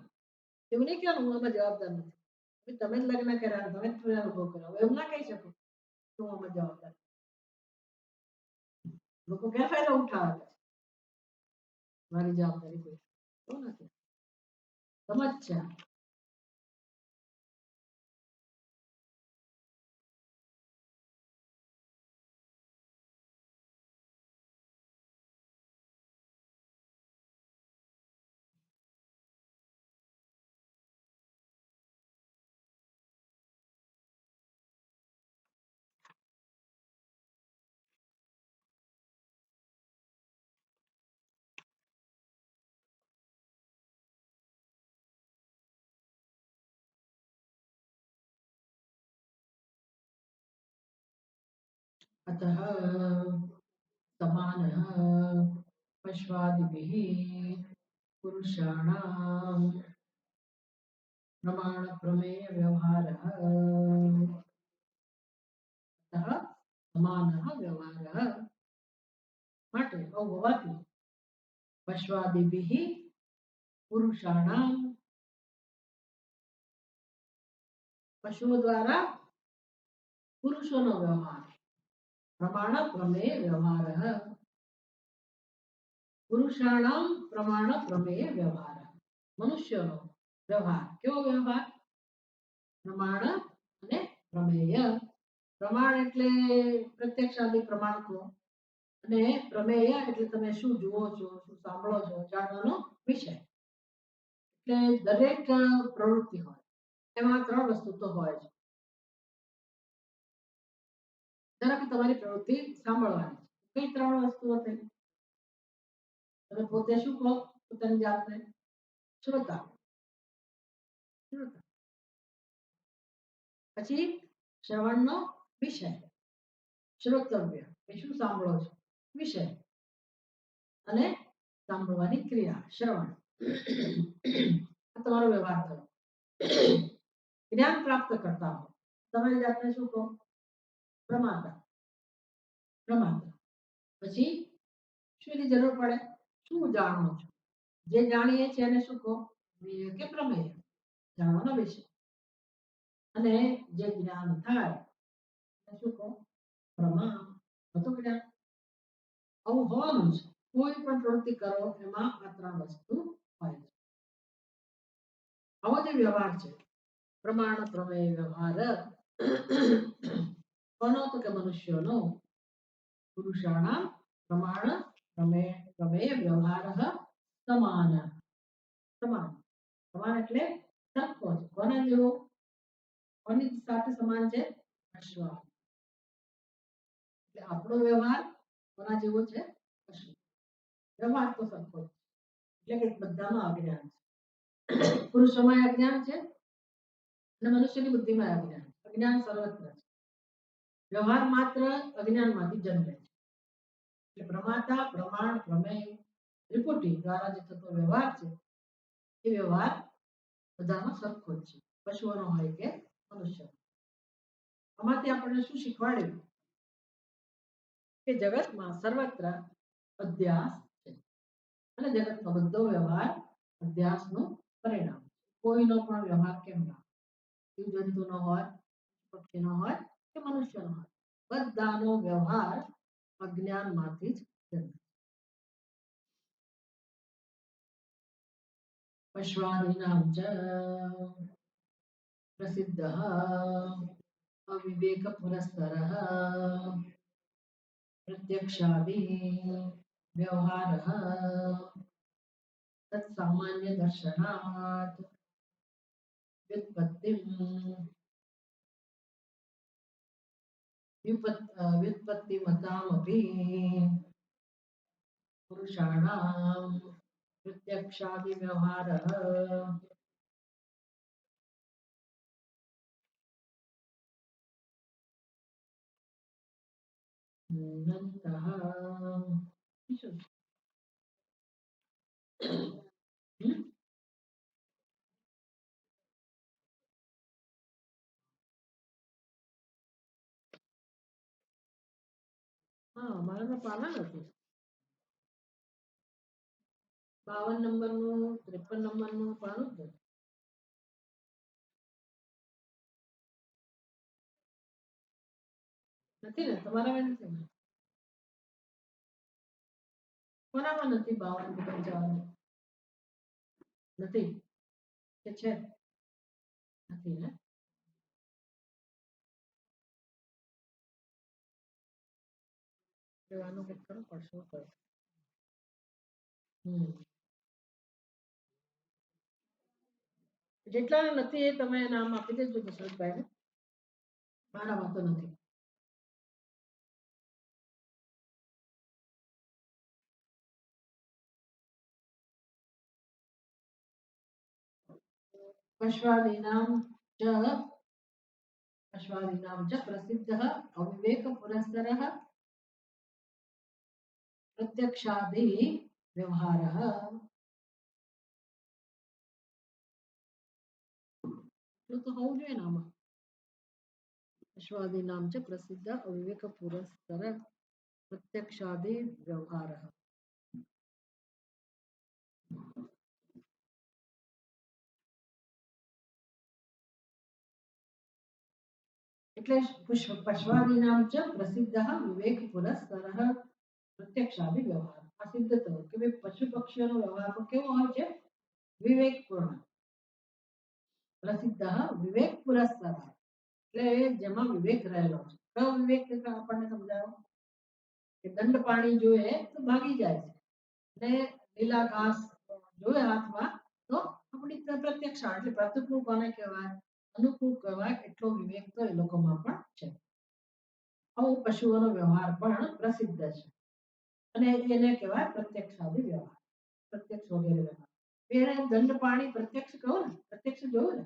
એવું નહીં કહેવાનું હું આમાં જવાબદાર નથી. તમે જ લગ્ન કર્યા, તમે જ ઉભો કર્યો, એવું ના કહી શકો કે હું આમાં જવાબદાર. લોકો ગેરફાયદો ઉઠાવે છે. મારી જવાબદારી કોઈ એવું નથી. સમજ છે. अतः समानः पश्वादिभिः पुरुषाणां प्रमाणप्रमेयव्यवहारः अतः समानः व्यवहारः માટે આવું હોવાથી પશ્વાદિભિः પુરુષાણામ પશુઓ દ્વારા પુરુષોનો વ્યવહાર પ્રમાણ પ્રમેય વ્યવહારः પુરુષાણામ પ્રમાણ પ્રમેય વ્યવહાર મનુષ્યનો વ્યવહાર કેવો વ્યવહાર પ્રમાણ અને પ્રમેય પ્રમાણ એટલે પ્રત્યક્ષાદી પ્રમાણકો અને પ્રમેય એટલે તમે શું જુઓ છો શું સાંભળો છો જાણવાનો વિષય એટલે દરેક પ્રવૃત્તિ હોય એમાં ત્રણ વસ્તુ તો હોય છે ધારો કે તમારી પ્રવૃત્તિ સાંભળવાની છે કઈ ત્રણ વસ્તુઓ થઈ તમે પોતે શું કહો પોતાની જાતને શ્રોતા શ્રોતા પછી શ્રવણનો વિષય શ્રોતવ્ય એ શું સાંભળો છો વિષય અને સાંભળવાની ક્રિયા શ્રવણ આ તમારો વ્યવહાર થયો જ્ઞાન પ્રાપ્ત કરતા હો તમારી જાતને શું કહો પ્રમાતા પ્રમાતા પછી શુંની જરૂર પડે શું જાણો છો જે જાણીએ છીએ એને શું કહો મેય કે પ્રમેય જાણવાનો વિષય અને જે જ્ઞાન થાય એને શું કહો પ્રમા હતું જ્ઞાન આવું હોવાનું છે કોઈ પણ પ્રવૃત્તિ કરો એમાં આ ત્રણ વસ્તુ હોય છે આવો જે વ્યવહાર છે પ્રમાણ પ્રમેય વ્યવહાર કોનો તો કે મનુષ્યોનો પુરુષાણામ પ્રમાણ પ્રમેય વ્યવહાર સમાન સમાન સમાન એટલે સરખો છે કોના જેવો કોની સાથે સમાન છે અશ્વ એટલે આપણો વ્યવહાર કોના જેવો છે અશ્વ વ્યવહાર તો સરખો છે એટલે કે બધામાં અજ્ઞાન છે પુરુષોમાં અજ્ઞાન છે અને મનુષ્યની બુદ્ધિમાં અજ્ઞાન અજ્ઞાન સર્વત્ર છે વ્યવહાર માત્ર અજ્ઞાનમાંથી જન્મે છે એટલે પ્રમાતા પ્રમાણ પ્રમેય ત્રિપુટી દ્વારા જે થતો વ્યવહાર છે એ વ્યવહાર બધામાં સરખો જ છે પશુઓનો હોય કે મનુષ્ય આમાંથી આપણને શું શીખવાડ્યું કે જગતમાં સર્વત્ર અધ્યાસ છે અને જગતનો બધો વ્યવહાર અધ્યાસનું પરિણામ કોઈનો પણ વ્યવહાર કેમ ના જીવજંતુનો હોય પક્ષીનો હોય કે મનુષ્યનો હોય બધાનો વ્યવહાર અજ્ઞાનમાંથી જ જન્મે પશ્વાદીનાં ચ પ્રસિદ્ધઃ અવિવેક પુરસ્તરः प्रत्यक्षादि व्यवहारः तत्सामान्य दर्शनात् व्युत्पत्तिं व्युत्पत्तिमतामपि पुरुषाणां प्रत्यक्षादि व्यवहारः नन्तः હા મારા પાના નથી 52 નંબરનું 53 નંબરનું પાનું જ નથી ને તમારામાં નથી ને કોનામાં નથી 52 કે 55 નથી કે છે નથી ને લેવાનું કંઈક કરવું પડશે શું કરું જેટલા નથી એ તમે નામ આપી દેજો દશરથભાઈને મારામાં તો નથી પશ્વાદીનાં ચ अश्वादीनां च प्रसिद्धः अविवेकपुरस्सरः प्रत्यक्षादि व्यवहारः એટલું તો હોવું જોઈએ ને આમાં અશ્વાદીનામ ચ પ્રસિદ્ધ અવિવેકપુરસ્સર પ્રત્યક્ષાદિ વ્યવહારः એટલે પશ્વાદીનામ ચ પ્રસિદ્ધः વિવેકપુરસ્સરः પ્રત્યક્ષાદિ વ્યવહાર આ સિદ્ધ થયું કે ભાઈ પશુ પક્ષીઓનો વ્યવહાર પણ કેવો હોય છે વિવેકપૂર્ણ પ્રસિદ્ધ વિવેક પુરસ્સર એટલે જેમાં વિવેક રહેલો છે કયો વિવેક આપણને સમજાયો કે દંડ પાણી જોઈએ તો ભાગી જાય છે ને લીલા ઘાસ જોઈએ હાથમાં તો આપણી પ્રત્યક્ષ એટલે પ્રતિકૂળ કોને કહેવાય અનુકૂળ કહેવાય એટલો વિવેક તો એ લોકોમાં પણ છે આવો પશુઓનો વ્યવહાર પણ પ્રસિદ્ધ છે અને એને કહેવાય પ્રત્યક્ષાદી વ્યવહાર પ્રત્યક્ષ વગેરે વ્યવહાર એને દંડ પાણી પ્રત્યક્ષ કહો ને પ્રત્યક્ષ જોયું ને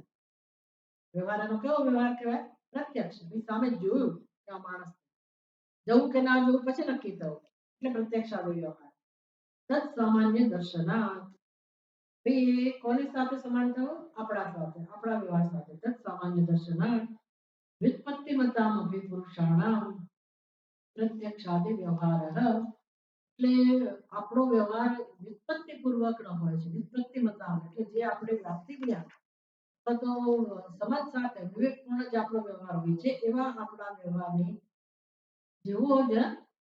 વ્યવહાર એનો કેવો વ્યવહાર કહેવાય પ્રત્યક્ષ સામે જોયું કે આ માણસ જવું કે ના જવું પછી નક્કી થયું એટલે પ્રત્યક્ષ આવી વ્યવહાર તદ સામાન્ય દર્શનાર્થ કોની સાથે સમાન થયું આપણા સાથે આપણા વ્યવહાર સાથે તદ સામાન્ય દર્શનાર્થ વ્યુત્પત્તિ મતામ અભિ પુરુષાણામ પ્રત્યક્ષાદિ વ્યવહાર એટલે આપણો વ્યવહાર વ્યુત્પત્તિ પૂર્વકનો હોય છે વ્યુત્પત્તિ મતામ એટલે જે આપણે વ્યાપ્તિ જ્ઞાન તો સમાજ સાથે વિવેકપૂર્ણ જ આપણો વ્યવહાર હોય છે એવા આપણા વ્યવહારની જેવો જ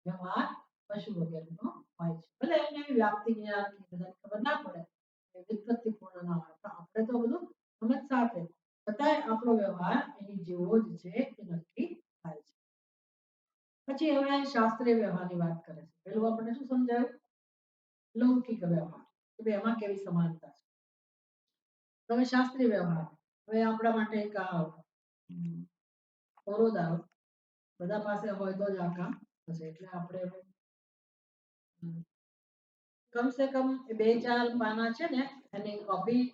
વ્યવહાર પશુ વગેરેનો હોય છે ભલે એને વ્યાપ્તિ જ્ઞાન બધાને ખબર ના પડે વ્યુત્પત્તિ પૂર્ણ ના હોય પણ આપણે તો બધું સમજ સાથે છતાંય આપણો વ્યવહાર એની જેવો જ છે એ નક્કી થાય છે પછી હવે શાસ્ત્રીય વ્યવહારની વાત કરે છે પેલું આપણે શું સમજાયું લૌકિક વ્યવહાર કે ભાઈ એમાં કેવી સમાનતા છે હવે શાસ્ત્રીય વ્યવહાર હવે આપણા માટે એક અવરોધ બધા પાસે હોય તો જ આ કામ થશે એટલે આપણે કમસે કમ 2-4 પાના છે ને એની કોપી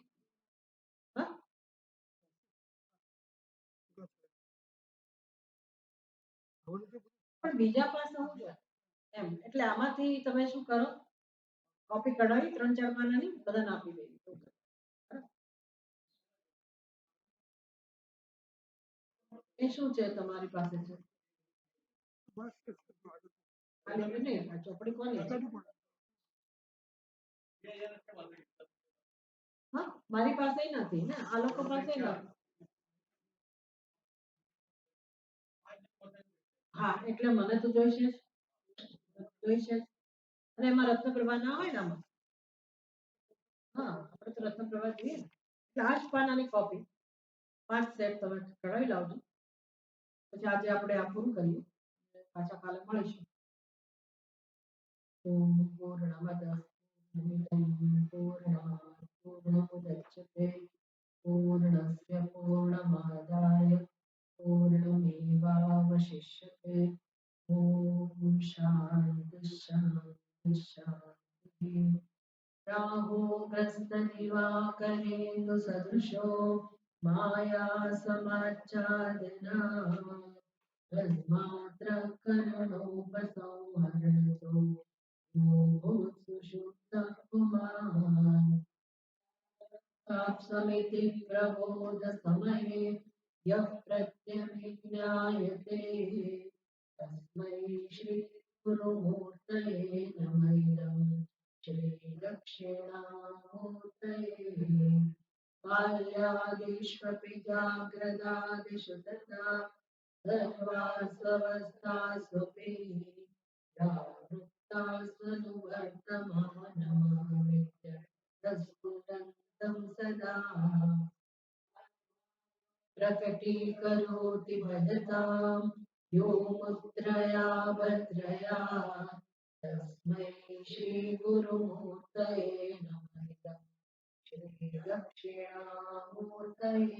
પણ બીજા પાસે હોવું જોઈએ એમ એટલે આમાંથી તમે શું કરો કોપી કઢાવી 3-4 પાનાની બધાને આપી દેવી એ શું છે તમારી પાસે છે ચોપડી કોની હા મારી પાસે નથી ને આ લોકો પાસે હા એટલે મને તો જોઈશે અને એમાં રત્નપ્રભા ના હોય ને આમાં હા આપણે તો રત્નપ્રભા જોઈએ ને એટલે 8 પાનાની કોપી 5 સેટ તમે કઢાવી લાવજો પછી આજે આપણે આ પૂરું કરીએ પાછા કાલે મળીશું ઓમ પૂર્ણમદ પૂર્ણમુદચ્યતે પૂર્ણસ્ય પૂર્ણમાદાય पूर्णमेवावशिष्यते ॐ शान्ति शान्ति शान्तिः राहो ग्रस्तदिवाकरेन्दु सदृशो माया समाच्चादना तन्मात्र करणोपसंहरणतो भूत्सु शुद्धः पुमान् समिति प्रबोध समये यः प्रत्यभिज्ञायते तस्मै श्री गुरुमूर्तये नमः इदं श्री दक्षिणामूर्तये बाल्यादिष्वपि जाग्रदादिषु तथा सर्वास्वस्थास्वपि जागृतास्वनुवर्तमानमहमित्यस्तस्फुटन्तं सदा प्रकटीकरोति भजतां यो मुद्रया भद्रया तस्मै श्रीगुरुमूर्तये नमः इदं श्रीदक्षिणामूर्तये